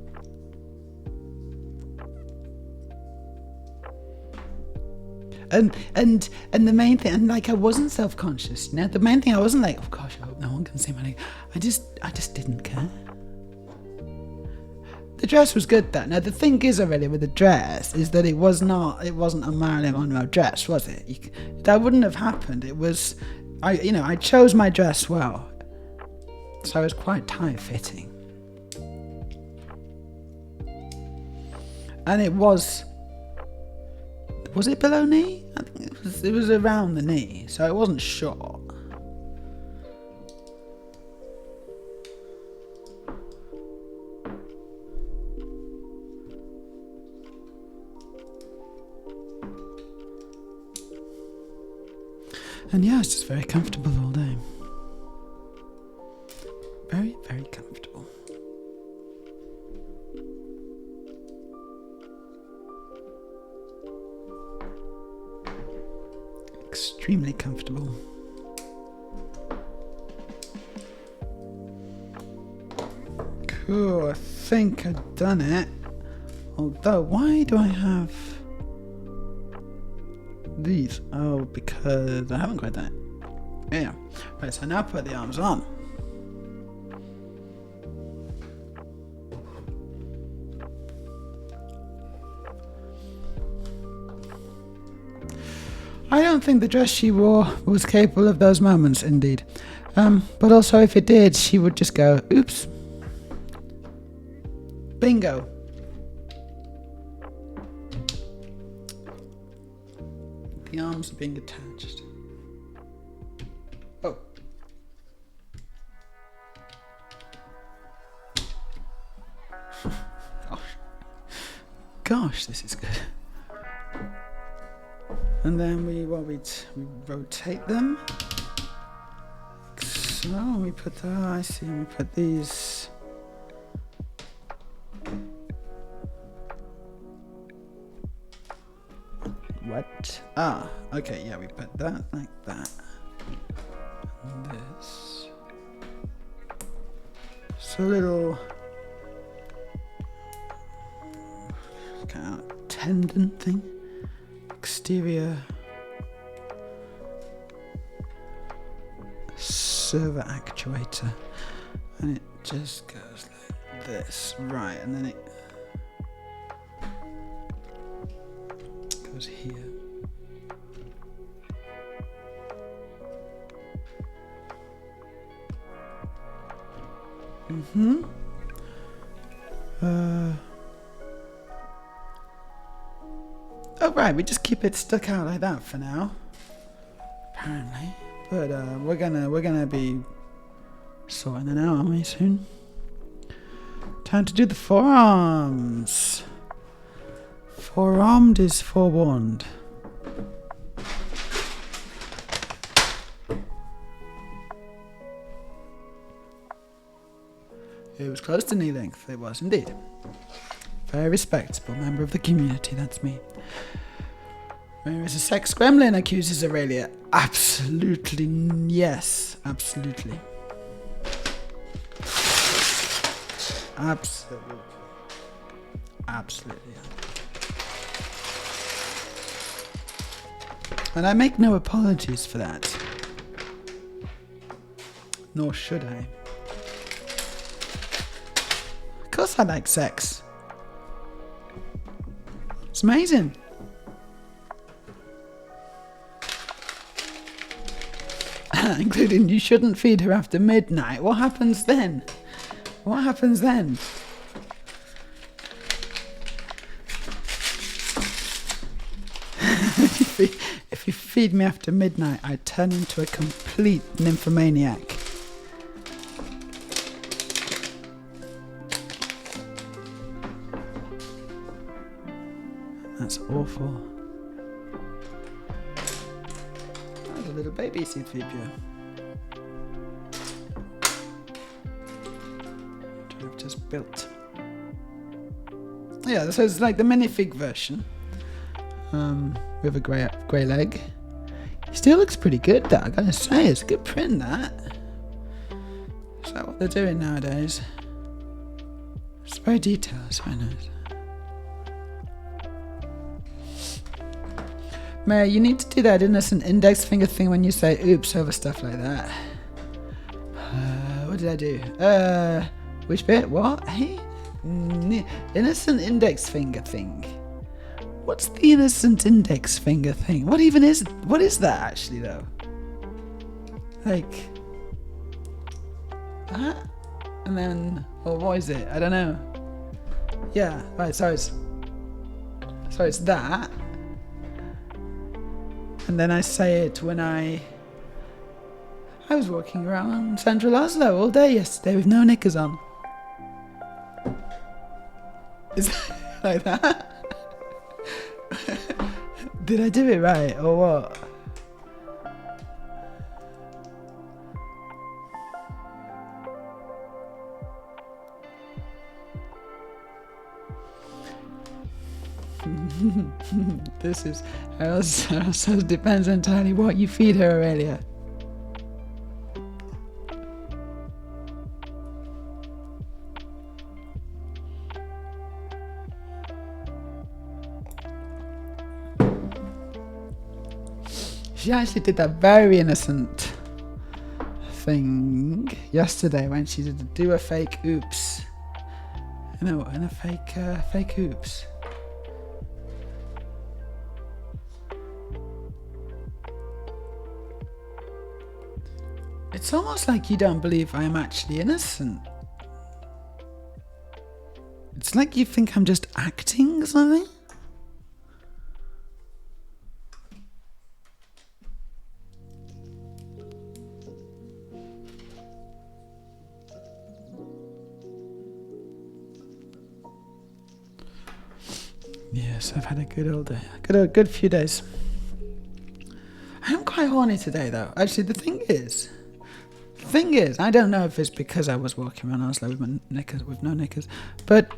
And the main thing, and like I wasn't self-conscious, you know, the main thing, I wasn't like, oh gosh, I hope no one can see my leg. I just didn't care. The dress was good though. Now the thing is already with the dress is that it wasn't a Marilyn Monroe dress, was it? That wouldn't have happened. It was, I chose my dress well. So it was quite tight-fitting. And it was it below knee? I think it was around the knee, so it wasn't short. And yeah, it's just very comfortable all day. Very, very comfortable. Extremely comfortable. Cool, I think I've done it. Although, why do I have these? Oh, because I haven't quite done it. Yeah. Right, so now put the arms on. I don't think the dress she wore was capable of those moments, indeed. But also, if it did, she would just go, oops. Bingo. The arms are being attached. Oh. Gosh, this is good. And then we rotate them. So we put we put these. What? Ah, okay, yeah, we put that like that. And this. So a little kind of tendon thing. Exterior servo actuator, and it just goes like this, right, and then it goes here. Oh right, we just keep it stuck out like that for now, apparently. But we're gonna be sorting it out, aren't we, soon? Time to do the forearms. Forearmed is forewarned. It was close to knee length. It was indeed. Very respectable member of the community, that's me. Where is a sex gremlin accuses Aurelia? Absolutely yes. Absolutely. Absolutely. Absolutely. And I make no apologies for that. Nor should I. Of course I like sex. It's amazing. Including you shouldn't feed her after midnight. What happens then? What happens then? If you feed me after midnight, I turn into a complete nymphomaniac. That's awful. That's a little baby C-3PO. Which I've just built. Yeah, so it's like the minifig version. With a grey leg. He still looks pretty good though, I gotta say, it's a good print that. Is that what they're doing nowadays? It's very detailed, it's very nice. Mary, you need to do that innocent index finger thing when you say oops over stuff like that. What did I do? Which bit? What? Hey? Innocent index finger thing. What's the innocent index finger thing? What is that actually though? Like that? And then, or what is it? I don't know. Yeah, right, so it's that. And then I say it when I was walking around central Oslo all day yesterday with no knickers on. Is that like that? Did I do it right or what? This is also depends entirely what you feed her, Aurelia. She actually did that very innocent thing yesterday when she did do a fake oops. You know, and a fake oops. It's almost like you don't believe I am actually innocent. It's like you think I'm just acting or something. Yes, I've had a good old day. Good few days. I'm quite horny today though. Actually, the thing is, I don't know if it's because I was walking around Oslo with no knickers, but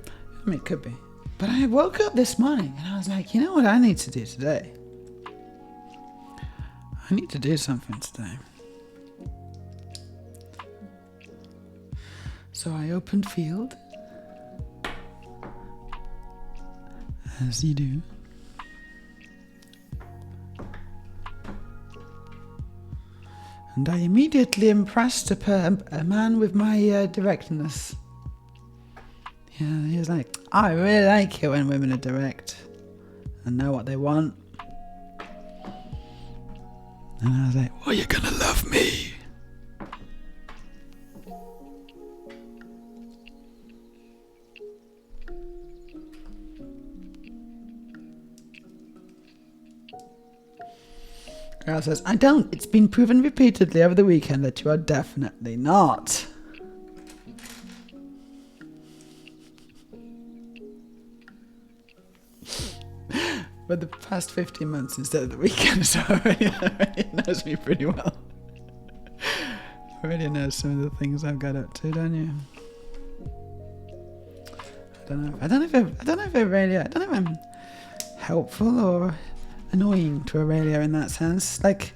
I mean, it could be. But I woke up this morning and I was like, you know what I need to do today? I need to do something today. So I opened Field, as you do. And I immediately impressed a man with my directness. Yeah, he was like, I really like it when women are direct and know what they want. And I was like, well, you're gonna love me. Girl says, I don't. It's been proven repeatedly over the weekend that you are definitely not. But the past 15 months instead of the weekend, so already knows me pretty well. Already knows some of the things I've got up to, don't you? I don't know if I'm helpful or annoying to Aurelia in that sense. Like,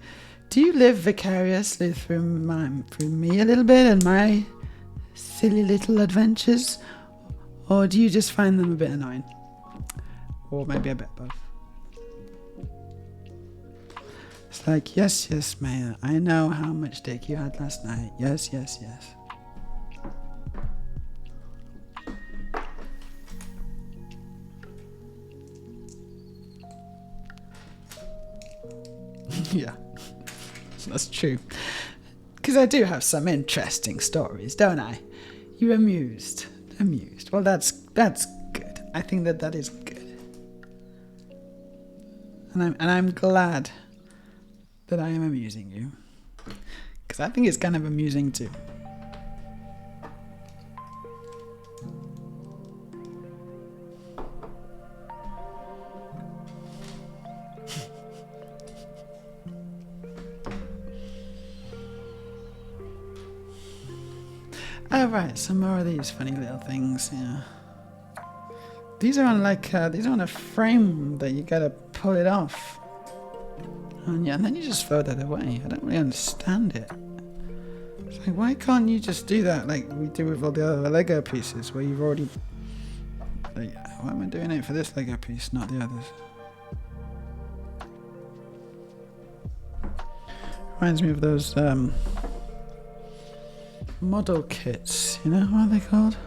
do you live vicariously through me a little bit and my silly little adventures, or do you just find them a bit annoying, or maybe a bit both? It's like, yes, Meja, I know how much dick you had last night. Yes. Yeah, that's true. Because I do have some interesting stories, don't I? You're amused. Well, that's good. I think that is good. And I'm glad that I am amusing you. Because I think it's kind of amusing too. Oh right, some more of these funny little things. Yeah, these are on a frame that you gotta pull it off, and then you just throw that away. I don't really understand it. It's like, why can't you just do that like we do with all the other Lego pieces, where you've already? Like, why am I doing it for this Lego piece, not the others? Reminds me of those model kits, what are they called?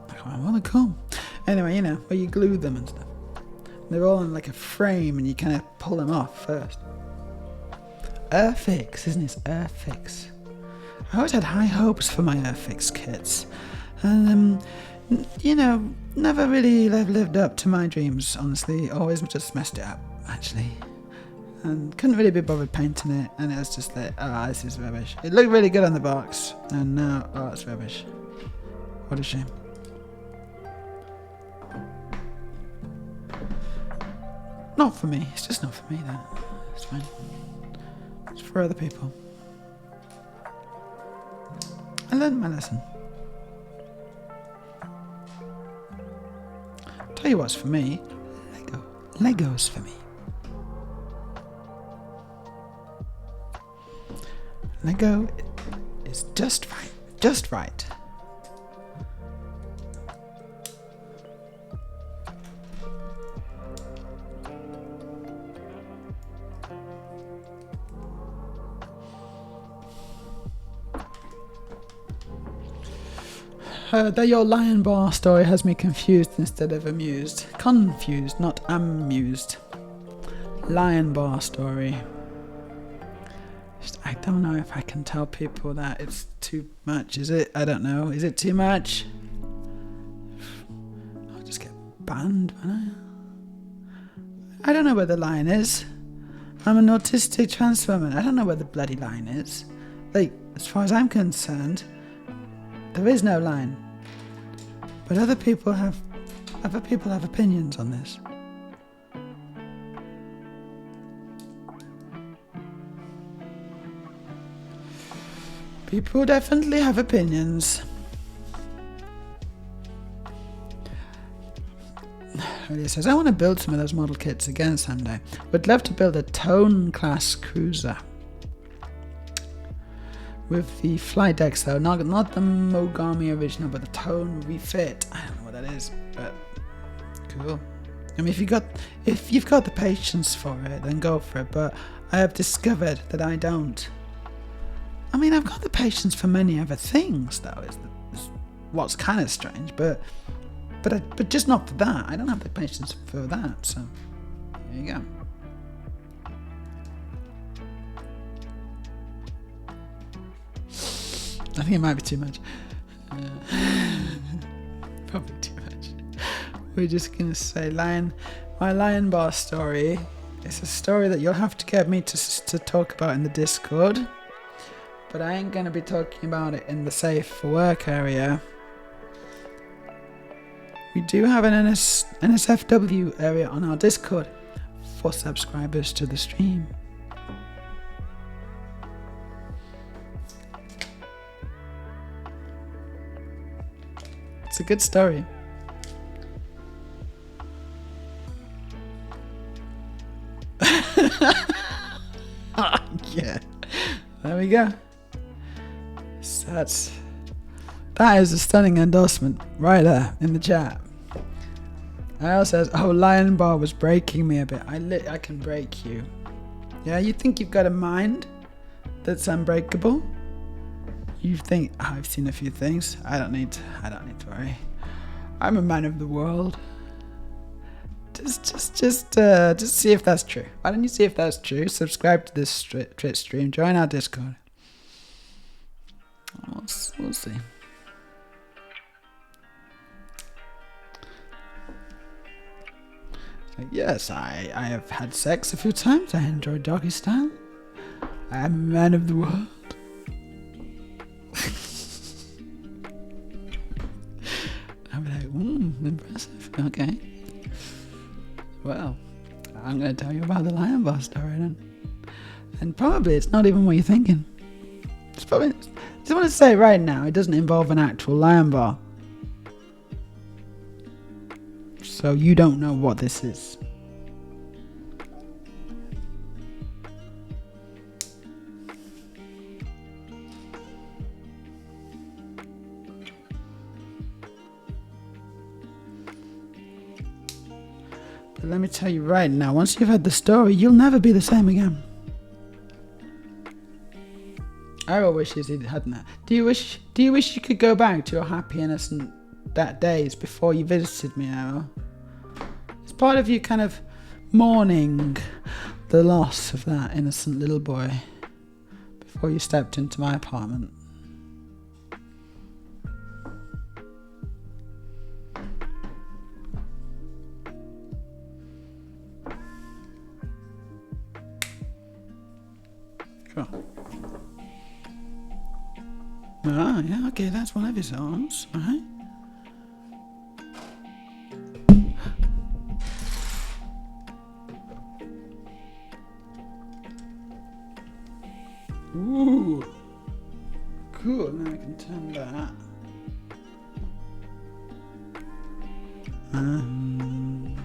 I can't remember what they're called. Anyway, where you glue them and stuff. They're all in like a frame and you kind of pull them off first. Earthfix, isn't it? Earthfix. I always had high hopes for my Earthfix kits. And, never really lived up to my dreams, honestly. Always just messed it up, actually. And couldn't really be bothered painting it, and it was just like, this is rubbish. It looked really good on the box, and now, it's rubbish. What a shame. Not for me, it's just not for me, that. It's fine. It's for other people. I learned my lesson. Tell you what's for me, Lego. Lego's for me. Lego is just right. That your lion bar story has me confused instead of amused. Confused, not amused. Lion bar story. I don't know if I can tell people that it's too much, is it? I don't know. Is it too much? I'll just get banned, won't I don't know where the line is. I'm an autistic trans woman. I don't know where the bloody line is. Like, as far as I'm concerned, there is no line. But other people have opinions on this. People definitely have opinions. It says, I want to build some of those model kits again someday. Would love to build a Tone class cruiser. With the flight decks though, not the Mogami original, but the Tone refit. I don't know what that is, but cool. I mean, if you've got the patience for it, then go for it. But I have discovered that I don't. I mean, I've got the patience for many other things, though. Is what's kind of strange, but just not for that. I don't have the patience for that. So there you go. I think it might be too much. Probably too much. We're just gonna say my lion bar story. It's a story that you'll have to get me to talk about in the Discord. But I ain't going to be talking about it in the safe for work area. We do have an NSFW area on our Discord for subscribers to the stream. It's a good story. Yeah, there we go. So that is a stunning endorsement right there in the chat. Al says, "Oh, Lion Bar was breaking me a bit. I can break you." Yeah, you think you've got a mind that's unbreakable? You think, oh, I've seen a few things. I don't need to worry. I'm a man of the world. Just see if that's true. Why don't you see if that's true? Subscribe to this Twitch stream. Join our Discord. We'll see. Yes, I have had sex a few times. I enjoy doggy style. I am a man of the world. I'm like, impressive. Okay. Well, I'm going to tell you about the Lion Bar story then. And probably it's not even what you're thinking. It's probably, I just want to say right now, it doesn't involve an actual Lion Bar. So you don't know what this is. But let me tell you right now, once you've heard the story, you'll never be the same again. I wish he hadn't. Do you wish you could go back to your happy, innocent days before you visited me, Errol? It's part of you kind of mourning the loss of that innocent little boy before you stepped into my apartment. Sure. Ah, yeah, okay, that's one of his arms, right? Ooh, cool. Now I can turn that. And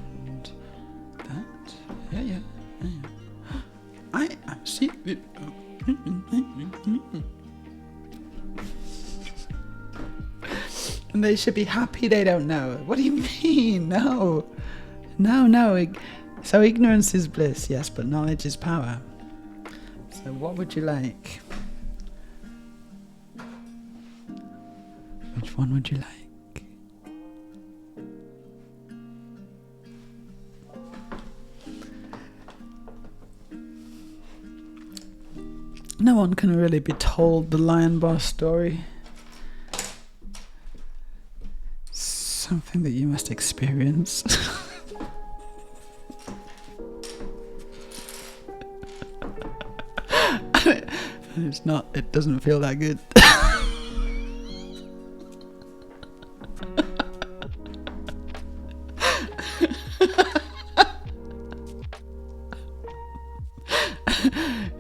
that. Yeah. I see it. And they should be happy they don't know. What do you mean? No. So ignorance is bliss, yes, but knowledge is power. So what would you like? Which one would you like? No one can really be told the Lion Bar story. Something that you must experience. It doesn't feel that good.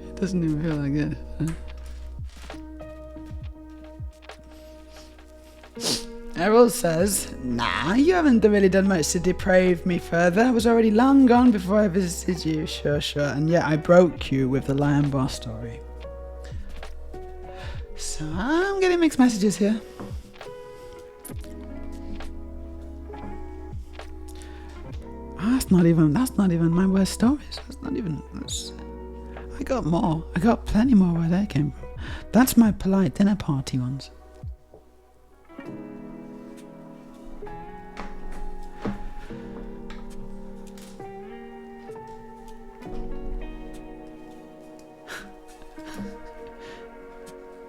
It doesn't even feel that good. Errol says, nah, you haven't really done much to deprave me further. I was already long gone before I visited you. Sure. And yet I broke you with the Lion Bar story. So I'm getting mixed messages here. That's not even my worst stories. I got more. I got plenty more where they came from. That's my polite dinner party ones.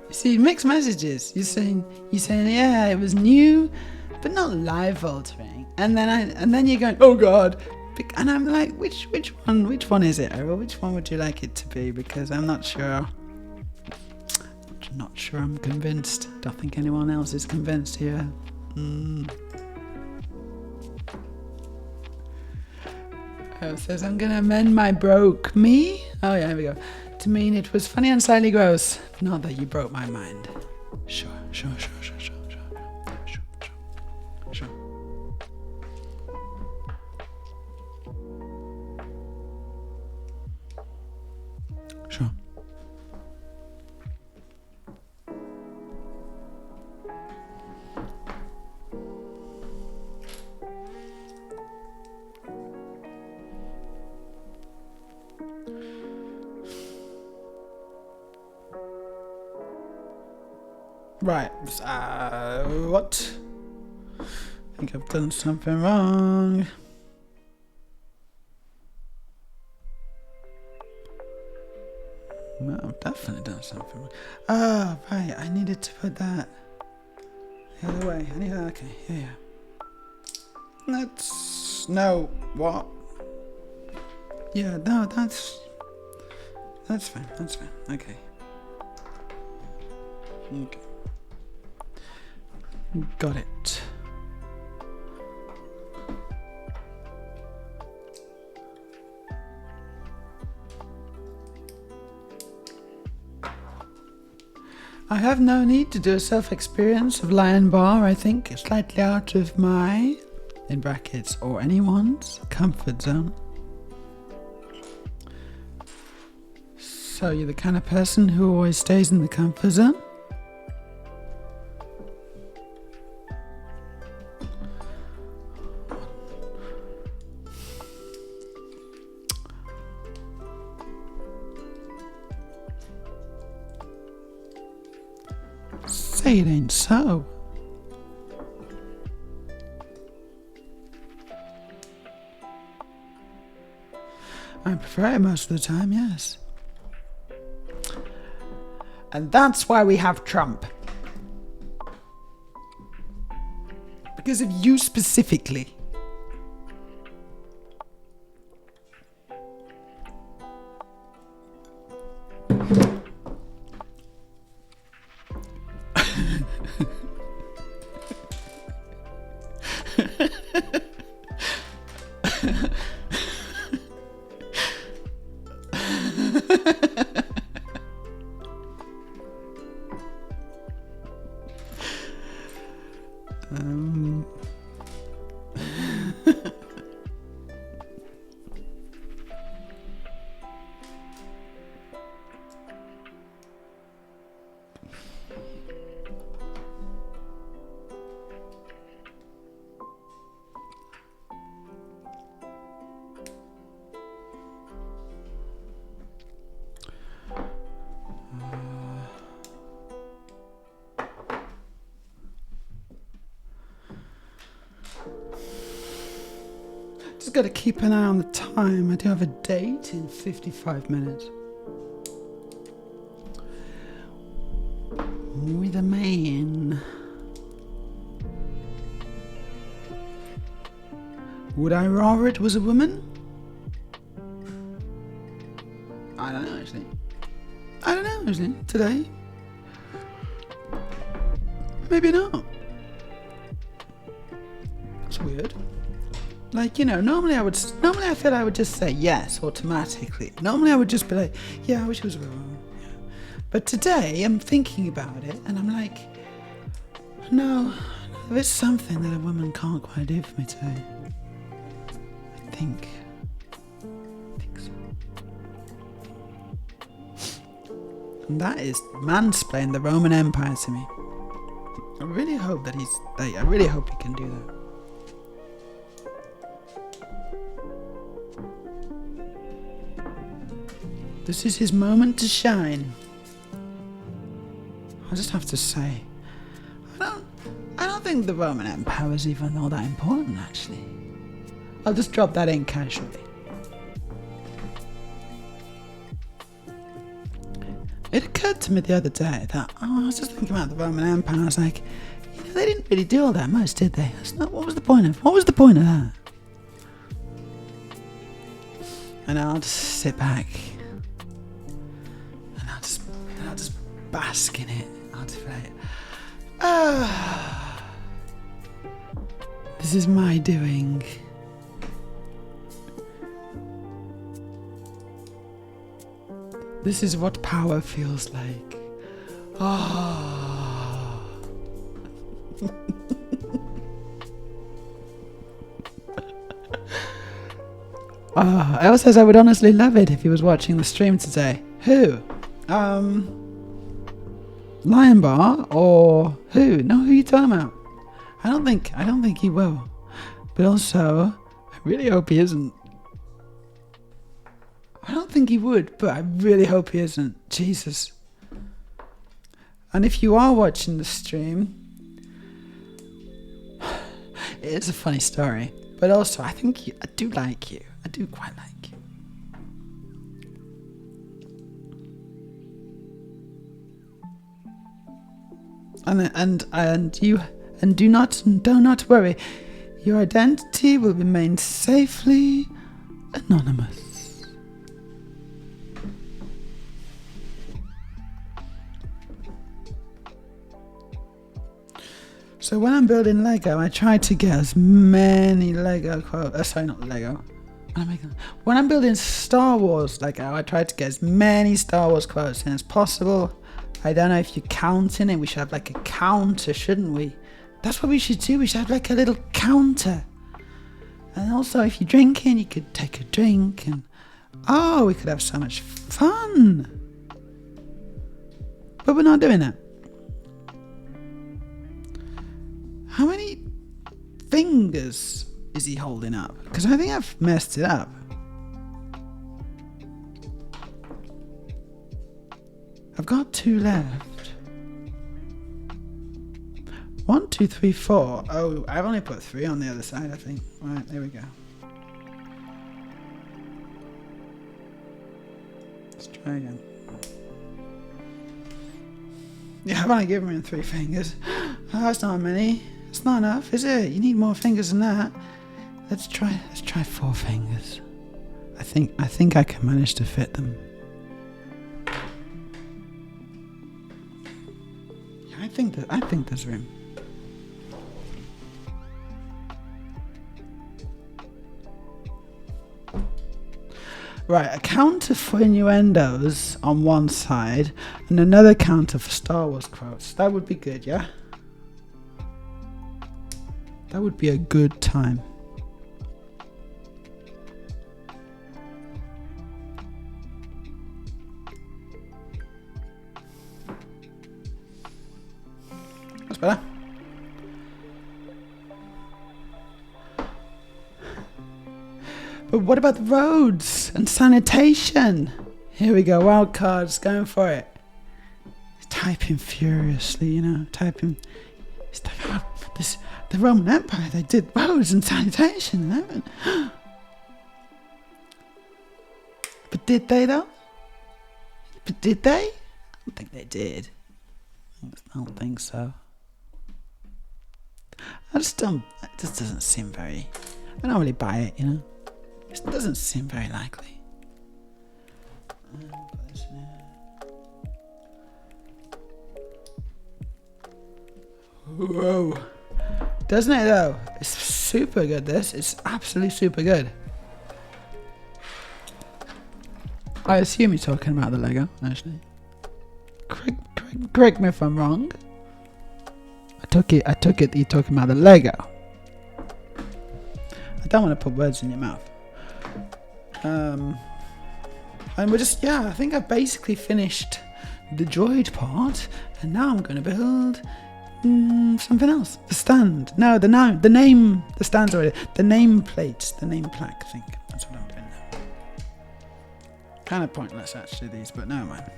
See, mixed messages. You're saying, yeah, it was new, but not life altering. And then you're going, oh God. And I'm like, which one is it, Errol? Which one would you like it to be? Because I'm not sure. Not sure I'm convinced. Don't think anyone else is convinced here. Oh, it says I'm gonna amend my broke me. Oh yeah, here we go. To mean it was funny and slightly gross. Not that you broke my mind. Sure. Right. What? I think I've done something wrong. No, I've definitely done something wrong. Oh, right. I needed to put that the other way. I need that. Okay. Yeah. That's... No. What? Yeah, no, that's fine. That's fine. Okay. Okay. Got it. I have no need to do a self-experience of Lion Bar, I think, slightly out of my, in brackets, or anyone's, comfort zone. So you're the kind of person who always stays in the comfort zone? Say it ain't so. I prefer it most of the time, yes. And that's why we have Trump. Because of you specifically. Just got to keep an eye on the time. I do have a date in 55 minutes. With a man. Would I rather it was a woman? I don't know, actually. I don't know, actually. Today? Maybe not. It's weird. Like, you know, normally I feel I would just say yes automatically. Normally I would just be like, yeah, I wish it was a woman. Yeah. But today I'm thinking about it and I'm like, no, there is something that a woman can't quite do for me today. I think so. And that is mansplaining the Roman Empire to me. I really hope that I really hope he can do that. This is his moment to shine. I just have to say, I don't think the Roman Empire was even all that important, actually. I'll just drop that in casually. It occurred to me the other day that I was just thinking about the Roman Empire. I was like, you know, they didn't really do all that much, did they? What was the point of that? And I'll just sit back. I'll just bask in it. I'll just be like, this is my doing. This is what power feels like. Elle says I would honestly love it if he was watching the stream today. Who? Lion Bar or who? No, who are you talking about? I don't think he will. But also, I really hope he isn't. I don't think he would, but I really hope he isn't. Jesus. And if you are watching the stream, it is a funny story. But also, I do like you. I do quite like you. And do not worry. Your identity will remain safely anonymous. So when I'm building Lego, I try to get as many Lego quotes. Sorry, not Lego. When I'm building Star Wars Lego, I try to get as many Star Wars quotes in as possible. I don't know if you're counting it. We should have like a counter, shouldn't we? That's what we should do. We should have like a little counter. And also, if you're drinking, you could take a drink. And we could have so much fun. But we're not doing that. How many fingers is he holding up? Because I think I've messed it up. I've got 2 left. 1, 2, 3, 4. Oh, I've only put 3 on the other side, I think. Right, there we go. Let's try again. Yeah, I've only given him 3 fingers. Oh, that's not many. It's not enough, is it? You need more fingers than that. Let's try 4 fingers. I think I can manage to fit them. Yeah, I think there's room. Right, a counter for innuendos on one side and another counter for Star Wars quotes. That would be good, yeah? That would be a good time. That's better. But what about the roads and sanitation? Here we go, wild cards, going for it. Typing furiously, you know, typing. It's like, the Roman Empire, they did roads and sanitation and everything. But did they though? But did they? I don't think they did. I don't think so. I just don't, it just doesn't seem very, I don't really buy it, you know. It doesn't seem very likely. Whoa. Doesn't it though? It's super good, this. It's absolutely super good. I assume you're talking about the Lego, actually. Correct me if I'm wrong. I took it that you're talking about the Lego. I don't want to put words in your mouth. And we're just, I think I've basically finished the droid part, and now I'm going to build something else. The stand. No, the name. The stand's already. The name plates. The name plaque, I think. That's what I'm doing now. Kind of pointless, actually, these, but no, man.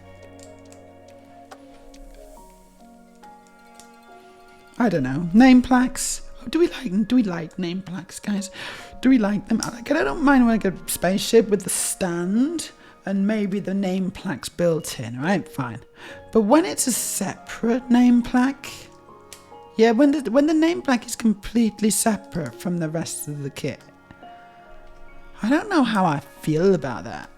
I don't know. Name plaques. Do we like name plaques, guys? Do we like them? I don't mind like a spaceship with the stand and maybe the name plaques built in, right? Fine. But when it's a separate name plaque, yeah, when the name plaque is completely separate from the rest of the kit, I don't know how I feel about that.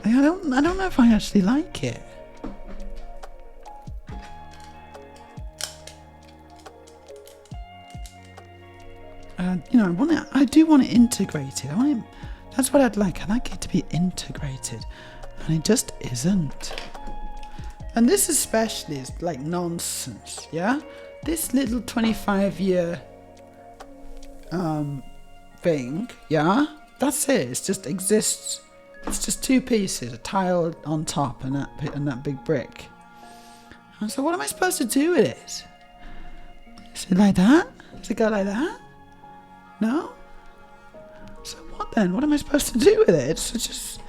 I don't know if I actually like it. I do want it integrated. That's what I'd like. I like it to be integrated, and it just isn't. And this especially is like nonsense, yeah? This little 25-year thing, yeah? That's it. It just exists. It's just 2 pieces, a tile on top and that big brick. And so what am I supposed to do with it? Is it like that? Does it go like that? No? So what then? What am I supposed to do with it? It's just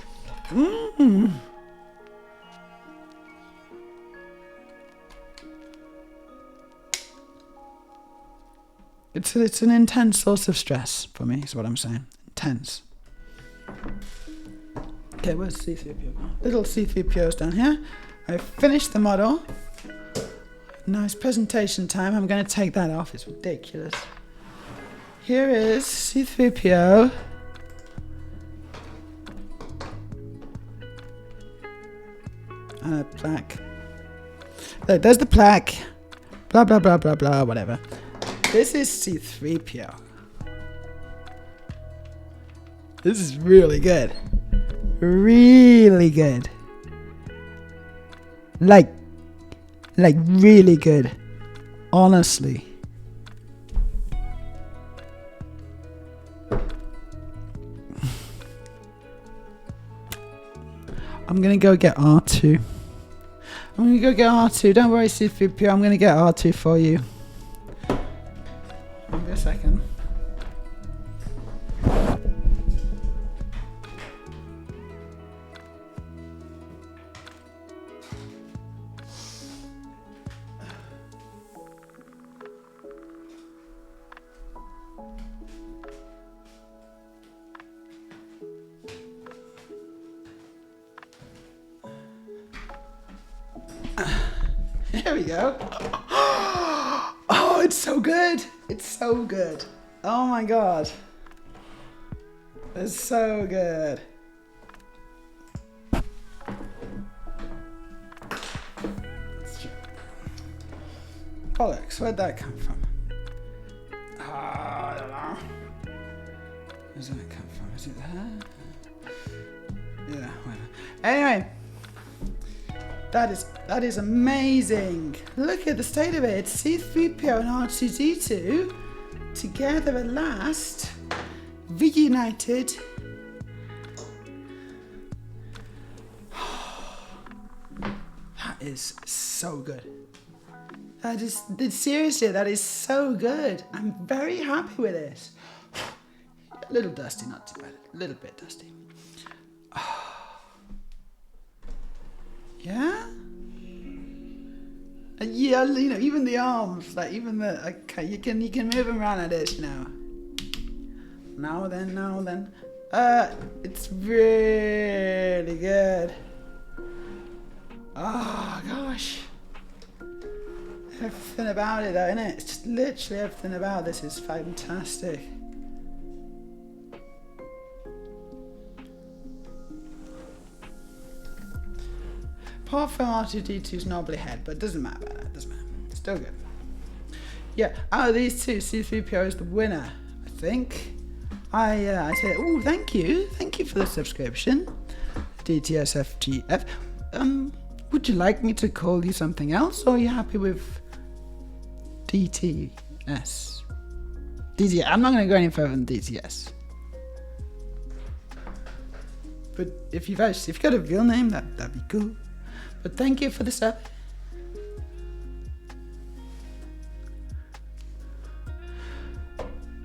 It's an intense source of stress for me, is what I'm saying. Intense. Okay, where's C-3PO? Little C-3PO's down here. I've finished the model. Now it's presentation time. I'm going to take that off. It's ridiculous. Here is C-3PO. And a plaque. Look, there's the plaque. Blah, blah, blah, blah, blah, whatever. This is C-3PO. This is really good. Really good. Like really good. Honestly. I'm gonna go get R2. I'm gonna go get R2. Don't worry, C-3PO. I'm gonna get R2 for you. Give me a second. Here we go. Oh, it's so good. It's so good. Oh my god. It's so good. Bollocks, where'd that come from? I don't know. Where's that come from? Is it there? Yeah, whatever. Anyway. That is amazing. Look at the state of it. It's C-3PO and R2-D2 together at last, reunited. That is so good. Seriously, that is so good. I'm very happy with it. A little dusty, not too bad. A little bit dusty. Yeah? Yeah, you know, even the arms, like even the, okay, you can move them around like this, you know. Now then. It's really good. Oh, gosh. Everything about it, though, innit? It's just literally everything about this is fantastic. Apart from R2-D2's knobbly head, but it doesn't matter about that, doesn't matter. It's still good. Yeah, out of these two, C-3PO is the winner, I think. I said, oh, thank you for the subscription, DTSFGF. Would you like me to call you something else, or are you happy with DTS? DTS. I'm not going to go any further than DTS. But if you've got a real name, that'd be cool. But thank you for the sub.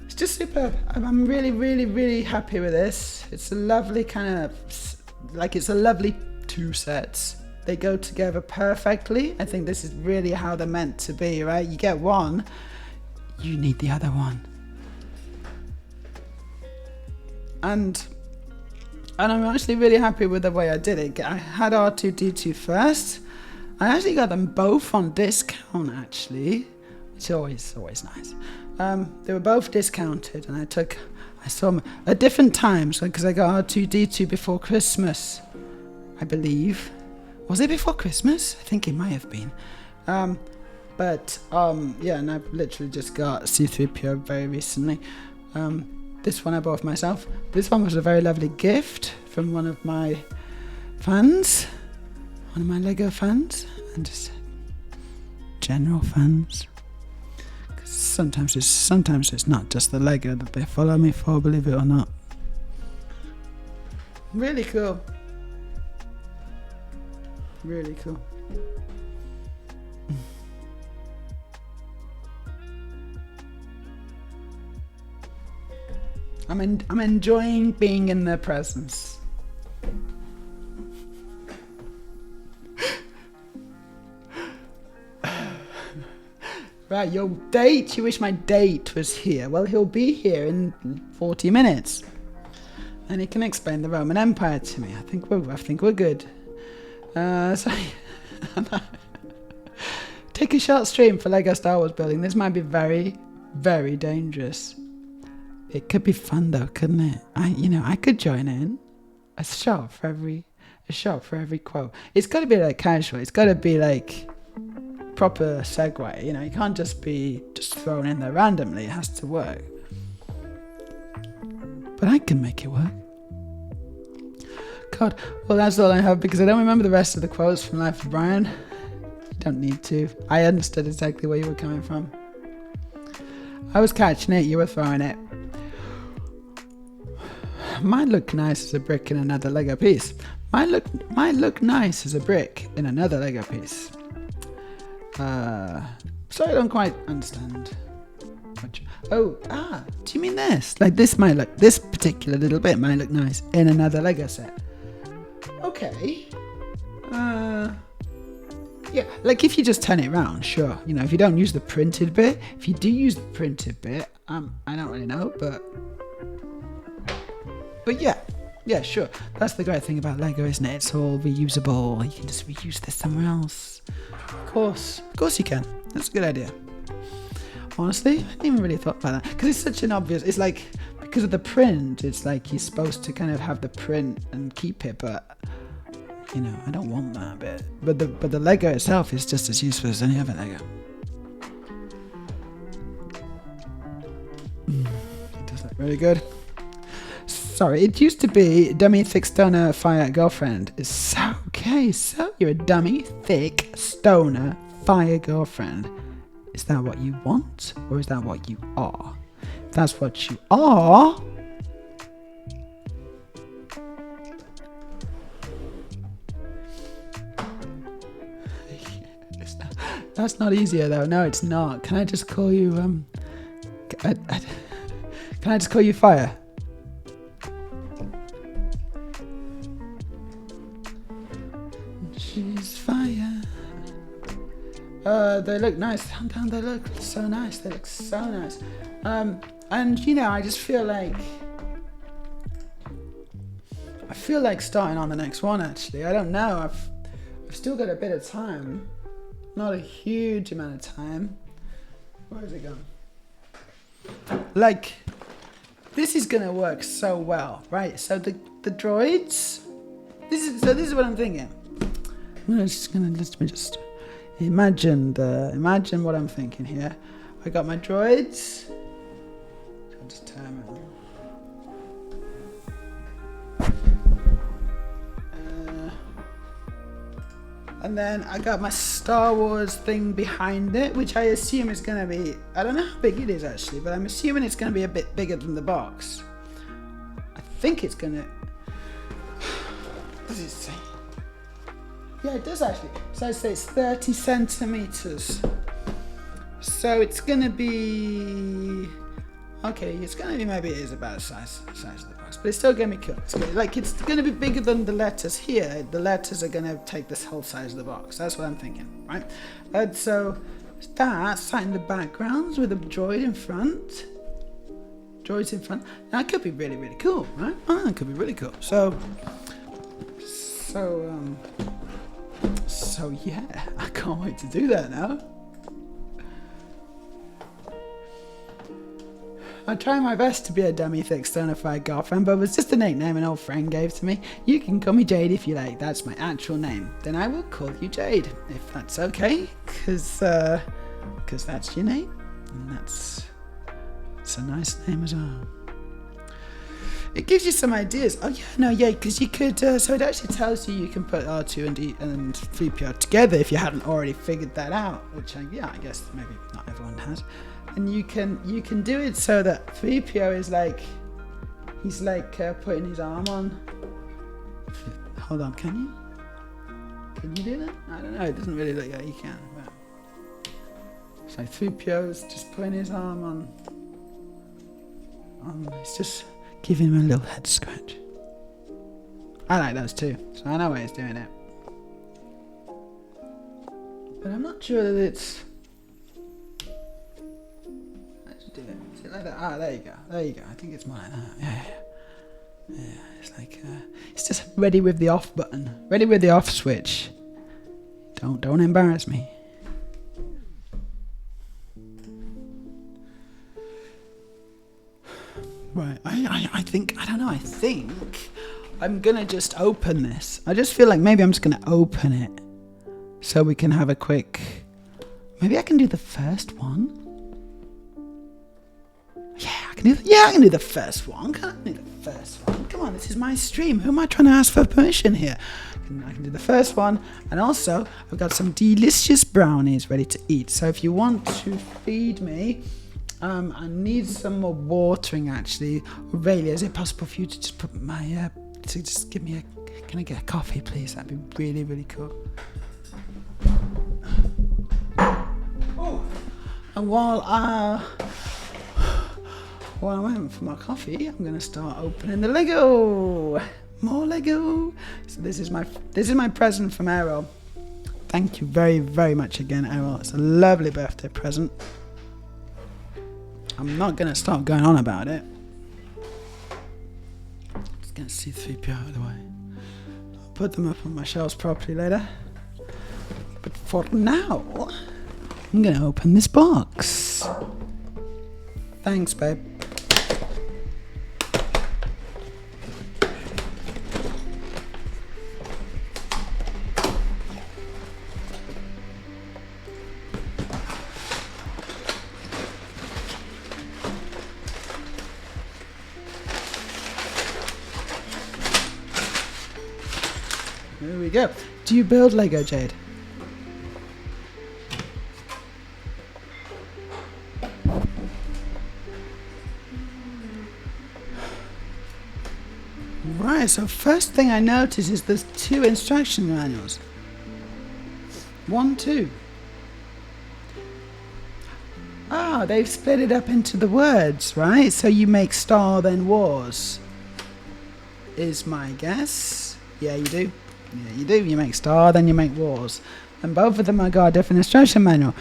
It's just superb. I'm really, really, really happy with this. It's a lovely kind of, it's a lovely two sets. They go together perfectly. I think this is really how they're meant to be, right? You get one, you need the other one. And I'm actually really happy with the way I did it. I had R2-D2 first. I actually got them both on discount, actually, which is always nice. They were both discounted, and I saw them at different times, because I got R2-D2 before Christmas, I believe. Was it before Christmas? I think it might have been. Yeah, and I've literally just got C-3PO very recently. This one I bought for myself. This one was a very lovely gift from one of my fans, one of my LEGO fans, and just general fans. Because sometimes it's not just the LEGO that they follow me for, believe it or not. Really cool. Really cool. I'm enjoying being in their presence. Right, your date. You wish my date was here. Well, he'll be here in 40 minutes. And he can explain the Roman Empire to me. I think we're good. So take a short stream for Lego Star Wars building. This might be very, very dangerous. It could be fun though, couldn't it? I could join in. A shot for every quote. It's got to be like casual. It's got to be like proper segue. You can't just be thrown in there randomly. It has to work. But I can make it work. God, well that's all I have because I don't remember the rest of the quotes from Life of Brian. You don't need to. I understood exactly where you were coming from. I was catching it, you were throwing it. Might look nice as a brick in another Lego piece. Might look nice as a brick in another Lego piece. Sorry, I don't quite understand. Do you mean this? Like this particular little bit might look nice in another Lego set. Okay. Yeah, like if you just turn it around, sure. If you don't use the printed bit, if you do use the printed bit, I don't really know, but yeah, sure. That's the great thing about Lego, isn't it? It's all reusable. You can just reuse this somewhere else. Of course you can. That's a good idea. Honestly, I didn't even really thought about that because it's such an obvious. It's like because of the print, it's like you're supposed to kind of have the print and keep it, but I don't want that bit. But the Lego itself is just as useful as any other Lego. It does look really good. Sorry, it used to be dummy thick stoner fire girlfriend. So you're a dummy thick stoner fire girlfriend. Is that what you want, or is that what you are? If that's what you are, that's not easier though. No, it's not. Can I just call you can I just call you Fire? She's Fire. They look nice. They look so nice. They look so nice. And I just feel like starting on the next one. Actually, I don't know. I've still got a bit of time. Not a huge amount of time. Where is it gone? Like, this is gonna work so well, right? So the droids. This is what I'm thinking. Let me just imagine what I'm thinking here. I got my droids. I'll just turn it on. And then I got my Star Wars thing behind it, which I assume is going to be, I don't know how big it is actually, but I'm assuming it's going to be a bit bigger than the box. I think it's going to, what does it say? Yeah, it does actually. So I say it's 30 centimeters. So it's going to be, okay, it's going to be, maybe it is about the size of the box, but it's still going to be cool. It's going to be bigger than the letters here. The letters are going to take this whole size of the box. That's what I'm thinking, right? And so that's sat in the backgrounds with a droid in front. Droids in front. Now, that could be really, really cool, right? Oh, that could be really cool. So yeah, I can't wait to do that now. I try my best to be a dummy thick stonified girlfriend, but it was just a nickname an old friend gave to me. You can call me Jade if you like, that's my actual name. Then I will call you Jade, if that's okay, cause that's your name, and it's a nice name as well. It gives you some ideas. Oh yeah, because you could, so it actually tells you can put R2 and 3PO together if you hadn't already figured that out, which I guess maybe not everyone has. And you can do it so that 3PO is like, he's like putting his arm on. Hold on, can you do that? I don't know, it doesn't really look like you can. But it's like 3PO's just putting his arm on, it's just giving him a little head scratch. I like those too, so I know why he's doing it. But I'm not sure that it's like that. Ah, there you go. There you go. I think it's more like that. Yeah. Yeah, it's like, it's just ready with the off button. Ready with the off switch. Don't embarrass me. Right, I think I'm gonna just open this. I just feel like maybe I'm just gonna open it so we can have a quick, maybe I can do the first one. Yeah, I can do the first one. Can I do the first one? Come on, this is my stream. Who am I trying to ask for permission here? I can do the first one, and also I've got some delicious brownies ready to eat. So if you want to feed me, I need some more watering actually. Aurelia, is it possible for you to just put my to just give me can I get a coffee please? That'd be really, really cool. Oh, and while I went for my coffee, I'm gonna start opening the Lego. More Lego. So this is my present from Errol. Thank you very, very much again, Errol. It's a lovely birthday present. I'm not going to start going on about it. Just get C-3PO out of the way. I'll put them up on my shelves properly later. But for now, I'm going to open this box. Thanks, babe. There we go. Do you build Lego, Jade? Right, so first thing I notice is there's 2 instruction manuals. 1, 2. Ah, they've split it up into the words, right? So you make Star then Wars, is my guess. Yeah, you do. Yeah, you do. You make Star, then you make Wars. And both of them have got a different instruction manual.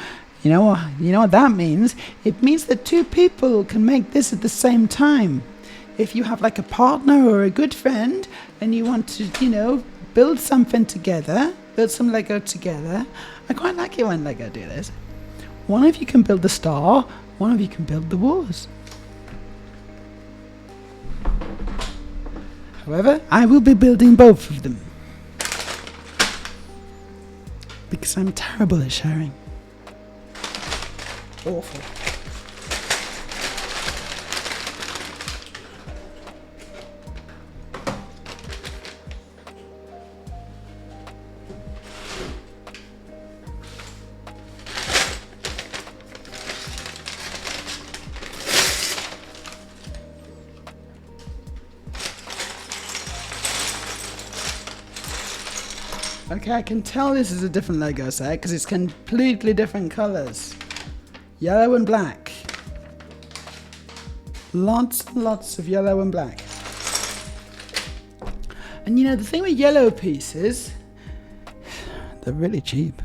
You know what that means? It means that 2 people can make this at the same time. If you have like a partner or a good friend and you want to, build something together, build some Lego together. I quite like it when Lego do this. One of you can build the Star, one of you can build the Wars. However, I will be building both of them. Because I'm terrible at sharing. Awful. Okay, I can tell this is a different Lego set because it's completely different colours. Yellow and black. Lots and lots of yellow and black. And the thing with yellow pieces, they're really cheap.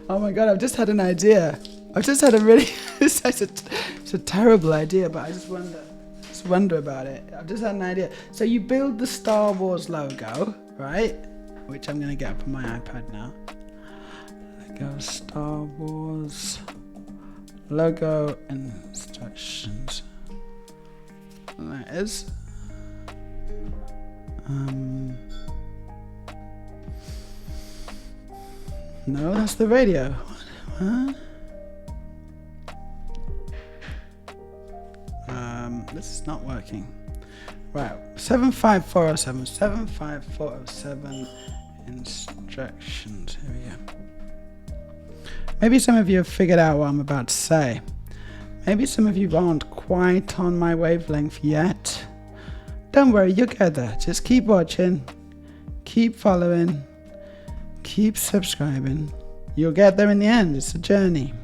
Oh my god, I've just had an idea. I've just had a really... It's a terrible idea, but I just wonder about it. I've just had an idea. So you build the Star Wars logo, right? Which I'm going to get up on my iPad now. Lego Star Wars logo instructions. There it is. No, that's the radio. What? This is not working. Right, 75407. 75407 instructions. Here we go. Maybe some of you have figured out what I'm about to say. Maybe some of you aren't quite on my wavelength yet. Don't worry, you'll get there. Just keep watching, keep following, keep subscribing. You'll get there in the end. It's a journey.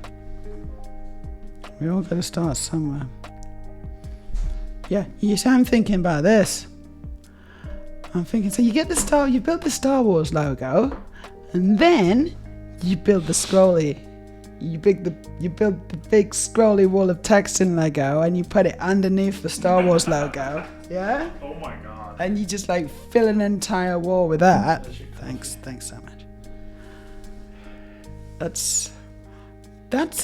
We all got to start somewhere. Yeah, you see, I'm thinking about this. I'm thinking, so you get the Star, you build the Star Wars logo, and then you build the scrolly. You build the big scrolly wall of text in Lego, and you put it underneath the Star Wars logo. Yeah? Oh my god. And you just like fill an entire wall with that. Thanks so much. That's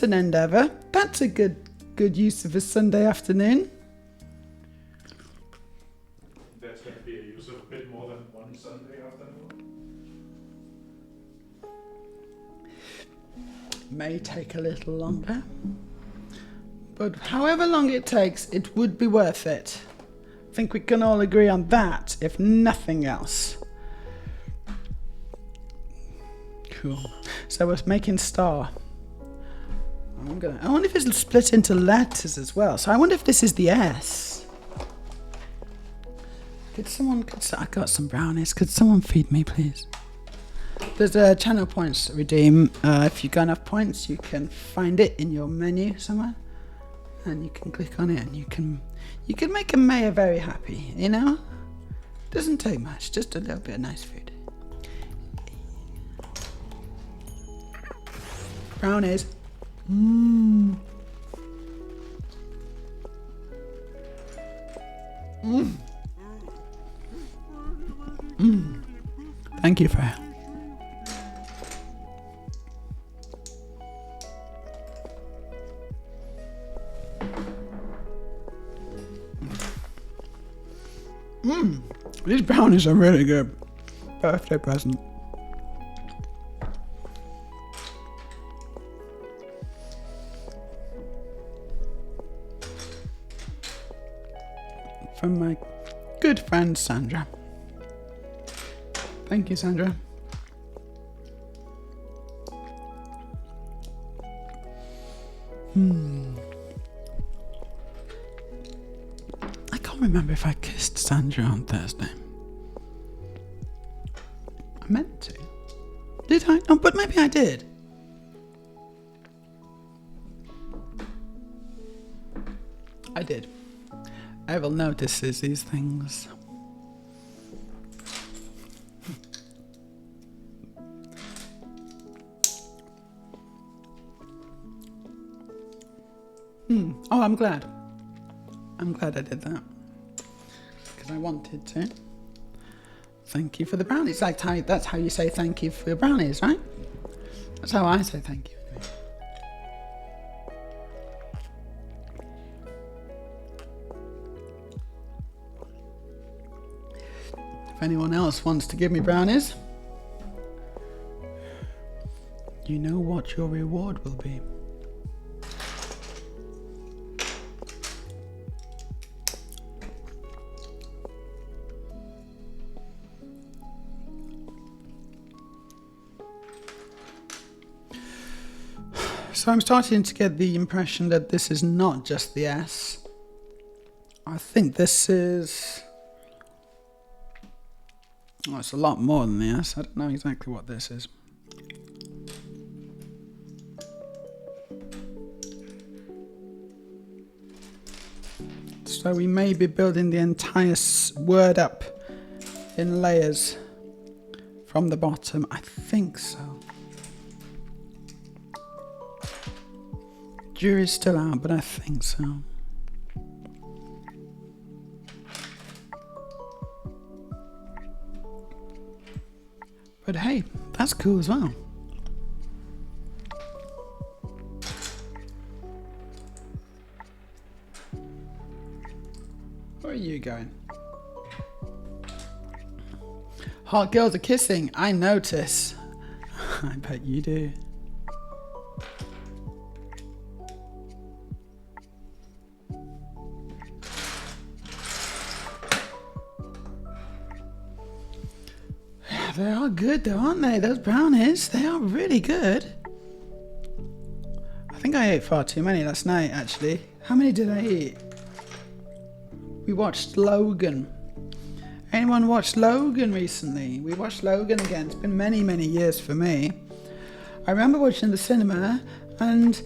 an endeavour. That's a good use of a Sunday afternoon. That's going to be a use of a bit more than one Sunday afternoon. May take a little longer, but however long it takes, it would be worth it. I think we can all agree on that, if nothing else. Cool. So we're making star. I wonder if it's split into letters as well. So I wonder if this is the S. I got some brownies. Could someone feed me, please? There's a channel points to redeem. If you got enough points, you can find it in your menu somewhere, and you can click on it, and you can make a Meja very happy. You know, doesn't take much, just a little bit of nice food. Brownies. Mmm. Mmm. Mmm. Thank you, Freya. Mmm. These brownies are really good. Birthday present. From my good friend Sandra. Thank you, Sandra. I can't remember if I kissed Sandra on Thursday. I meant to. Did I? Oh, but maybe I did. I did. Errol notices these things. Oh, I'm glad. I'm glad I did that. Because I wanted to. Thank you for the brownies. That's how you say thank you for your brownies, right? That's how I say thank you. If anyone else wants to give me brownies, you know what your reward will be. So I'm starting to get the impression that this is not just the S. I think this is... Oh, it's a lot more than the S. I don't know exactly what this is. So we may be building the entire word up in layers from the bottom. I think so. Jury's still out, but I think so. But hey, that's cool as well. Where are you going? Hot girls are kissing. I notice. I bet you do. They are good though, aren't they? Those brownies, they are really good. I think I ate far too many last night, actually. How many did I eat? We watched Logan. Anyone watched Logan recently? We watched Logan again. It's been many, many years for me. I remember watching the cinema and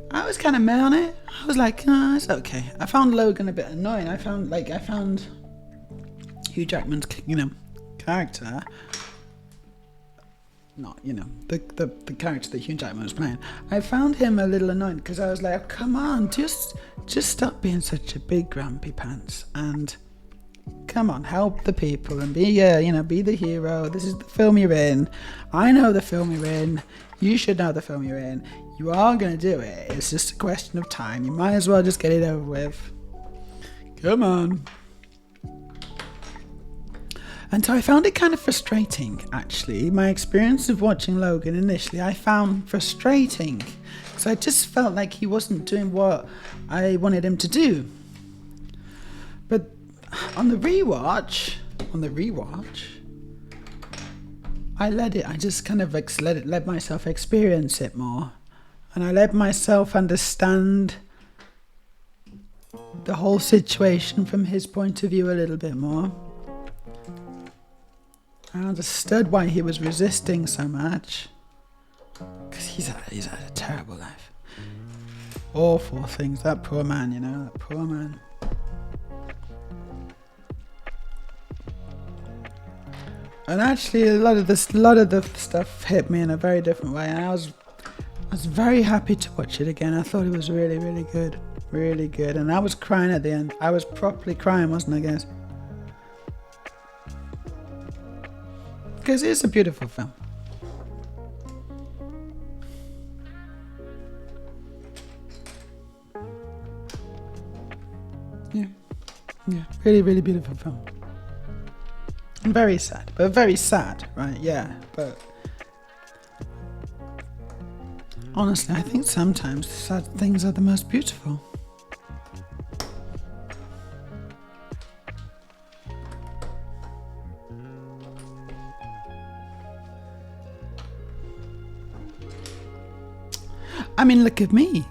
I was kind of meh on it. I was like, oh, it's okay. I found Logan a bit annoying. I found Hugh Jackman's, character, not, you know, the character that Hugh Jackman was playing, I found him a little annoying because I was like, oh, come on, just stop being such a big grumpy pants and come on, help the people and be, you know, be the hero. This is the film you're in. I know the film you're in. You should know the film you're in. You are going to do it. It's just a question of time. You might as well just get it over with. Come on. And so I found it kind of frustrating, actually. My experience of watching Logan initially, I found frustrating. Because I just felt like he wasn't doing what I wanted him to do. But on the rewatch, I just kind of let myself experience it more. And I let myself understand the whole situation from his point of view a little bit more. I understood why he was resisting so much. Because he's had a terrible life. Awful things. That poor man, you know, that poor man. And actually, a lot of the stuff hit me in a very different way. And I was very happy to watch it again. I thought it was really, really good. Really good. And I was crying at the end. I was properly crying, wasn't I, guys? Because it's a beautiful film. Yeah. Really, really beautiful film. And very sad, right? Yeah, but honestly, I think sometimes sad things are the most beautiful. I mean, look at me.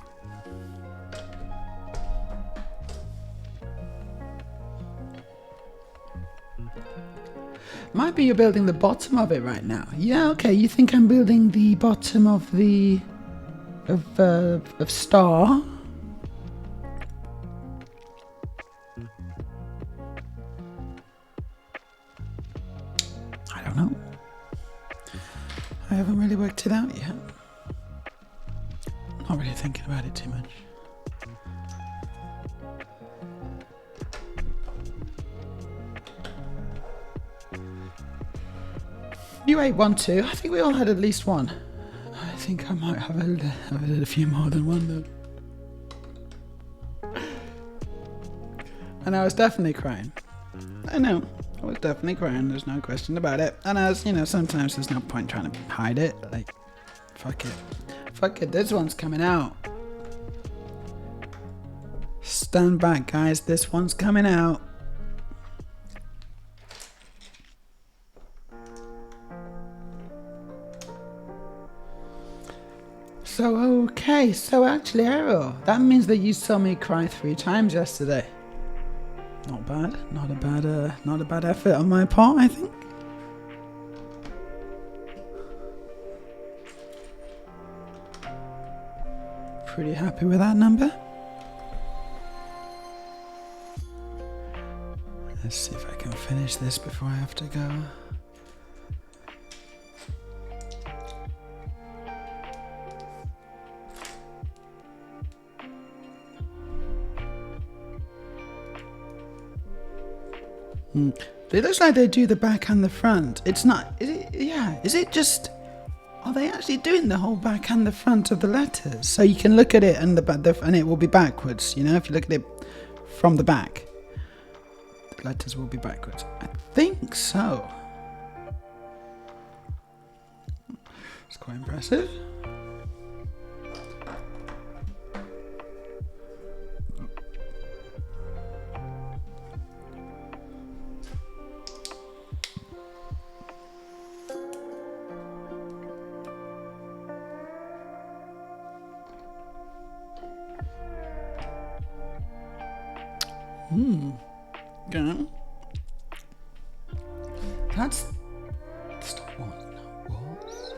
Might be you're building the bottom of it right now. Yeah, okay. You think I'm building the bottom of the of Star? I don't know. I haven't really worked it out yet. Not really thinking about it too much. You ate one too. I think we all had at least one. I think I might have had a few more than one though. And I was definitely crying. I know. I was definitely crying. There's no question about it. And as you know, sometimes there's no point trying to hide it. Like, fuck it. Fuck it, this one's coming out. Stand back, guys. This one's coming out. So, okay. So, actually, Errol, that means that you saw me cry 3 times yesterday. Not bad. Not a bad effort on my part, I think. Pretty happy with that number. Let's see if I can finish this before I have to go. It looks like they do the back and the front. It's not, is it? Yeah, is it just... Are they actually doing the whole back and the front of the letters? So you can look at it and and it will be backwards. You know, if you look at it from the back, the letters will be backwards. I think so. It's quite impressive. Okay. That's Star Wars. No, Wars.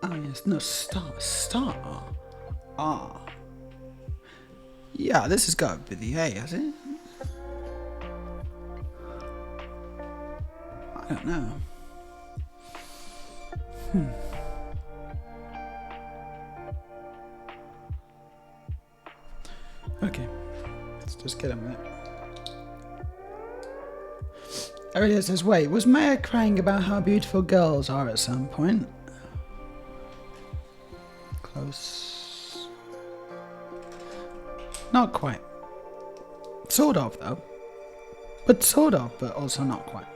Oh yes, no, Star. Ah. Yeah, this has got to be the A, has it? I don't know. Okay, let's just get a minute. Aurelia says, wait, was Meja crying about how beautiful girls are at some point? Close. Not quite. Sort of, though. But sort of, but also not quite.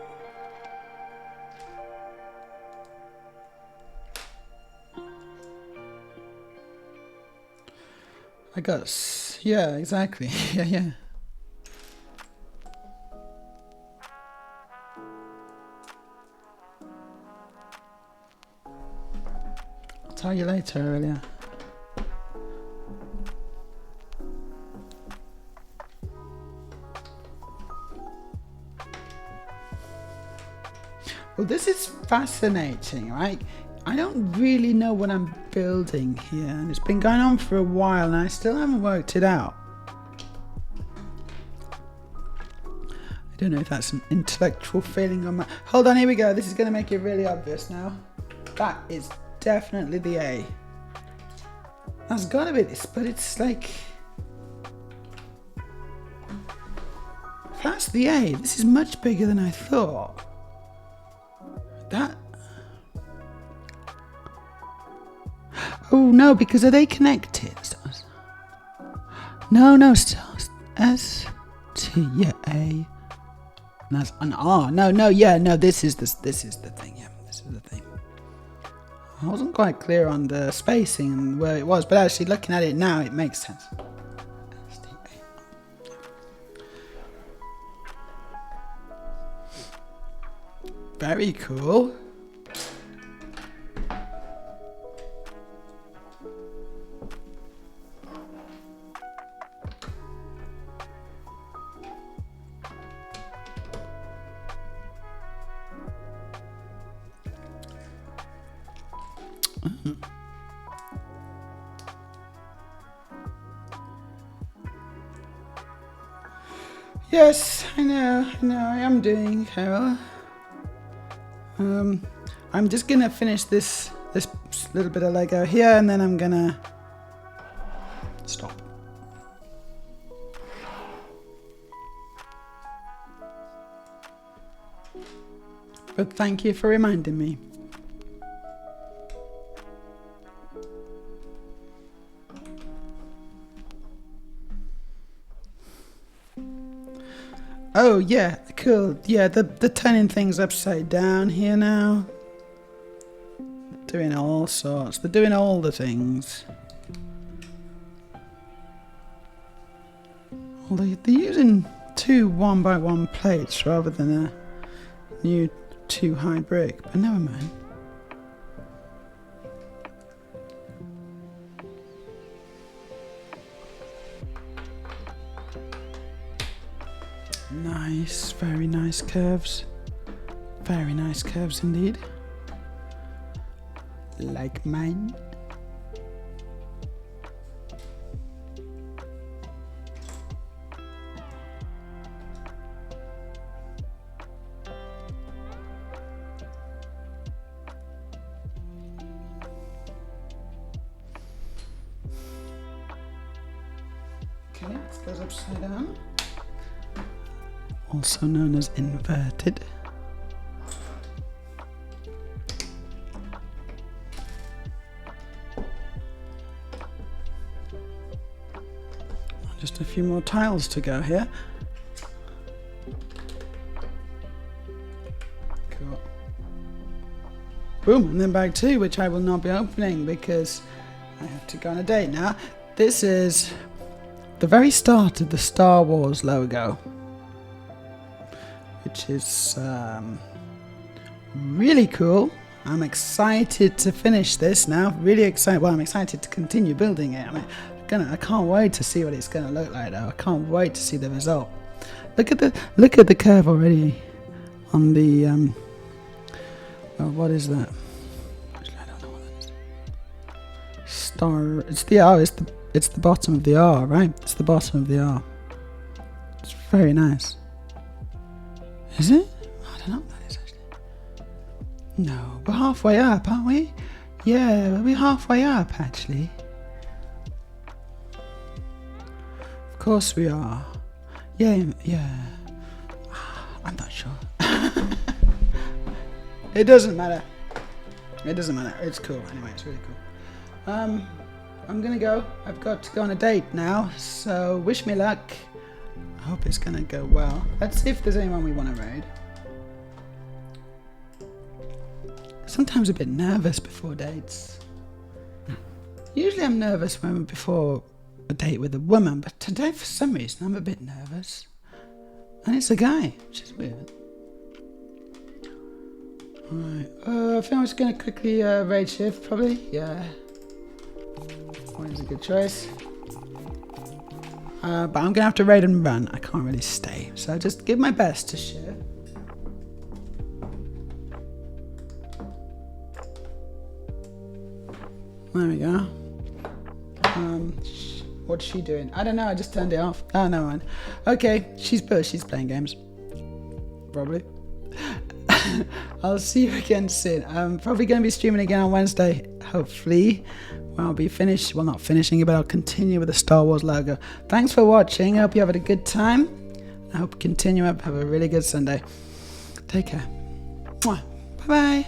I guess. Yeah, exactly. yeah. I'll tell you later, Aurelia. Well, this is fascinating, right? I don't really know what I'm building here, and it's been going on for a while, and I still haven't worked it out. I don't know if that's an intellectual feeling on my... Hold on, here we go. This is going to make it really obvious now. That is definitely the A. That's got to be this, but it's like... That's the A. This is much bigger than I thought. That... Oh no, because are they connected? No, stars. S, T, yeah, A. That's an R. No, yeah, no, this is the thing, yeah, this is the thing. I wasn't quite clear on the spacing and where it was, but actually looking at it now, it makes sense. Very cool. Yes, I know, I am doing, Carol. I'm just gonna finish this little bit of Lego here, and then I'm gonna stop. But thank you for reminding me. Oh yeah, cool. Yeah, the turning things upside down here now. Doing all sorts. They're doing all the things. Well, they're using 2 1x1 plates rather than a new 2 high brick, but never mind. Nice, very nice curves. Very nice curves indeed. Like mine. Okay, this goes upside down. Also known as inverted. Just a few more tiles to go here. Cool. Boom, and then bag 2, which I will not be opening because I have to go on a date now. This is the very start of the Star Wars logo, which is really cool. I'm excited to finish this now. Really excited. Well, I'm excited to continue building it. I can't wait to see what it's gonna look like though. I can't wait to see the result. Look at the curve already on the well, what is that? Actually, I don't know what that is. Star. It's the R. It's the bottom of the R, right? It's the bottom of the R. It's very nice. Is it? I don't know what that is actually. No, we're halfway up, aren't we? Yeah, we're halfway up, actually. Of course we are. Yeah. I'm not sure. It doesn't matter. It doesn't matter. It's cool. Anyway, it's really cool. I'm gonna go. I've got to go on a date now, so wish me luck. I hope it's gonna go well. Let's see if there's anyone we want to raid. Sometimes a bit nervous before dates. Usually I'm nervous before a date with a woman, but today for some reason I'm a bit nervous. And it's a guy, which is weird. Alright, I think I'm just going to quickly raid shift, probably. Yeah. Always a good choice. But I'm going to have to raid and run. I can't really stay. So I'll just give my best to share. There we go. What's she doing? I don't know, I just turned it off. Oh, no mind. Okay, she's playing games. Probably. I'll see you again soon. I'm probably going to be streaming again on Wednesday, hopefully. I'll be finished. Well, not finishing it, but I'll continue with the Star Wars logo. Thanks for watching. I hope you have a good time. I hope you continue up. Have a really good Sunday. Take care. Bye-bye.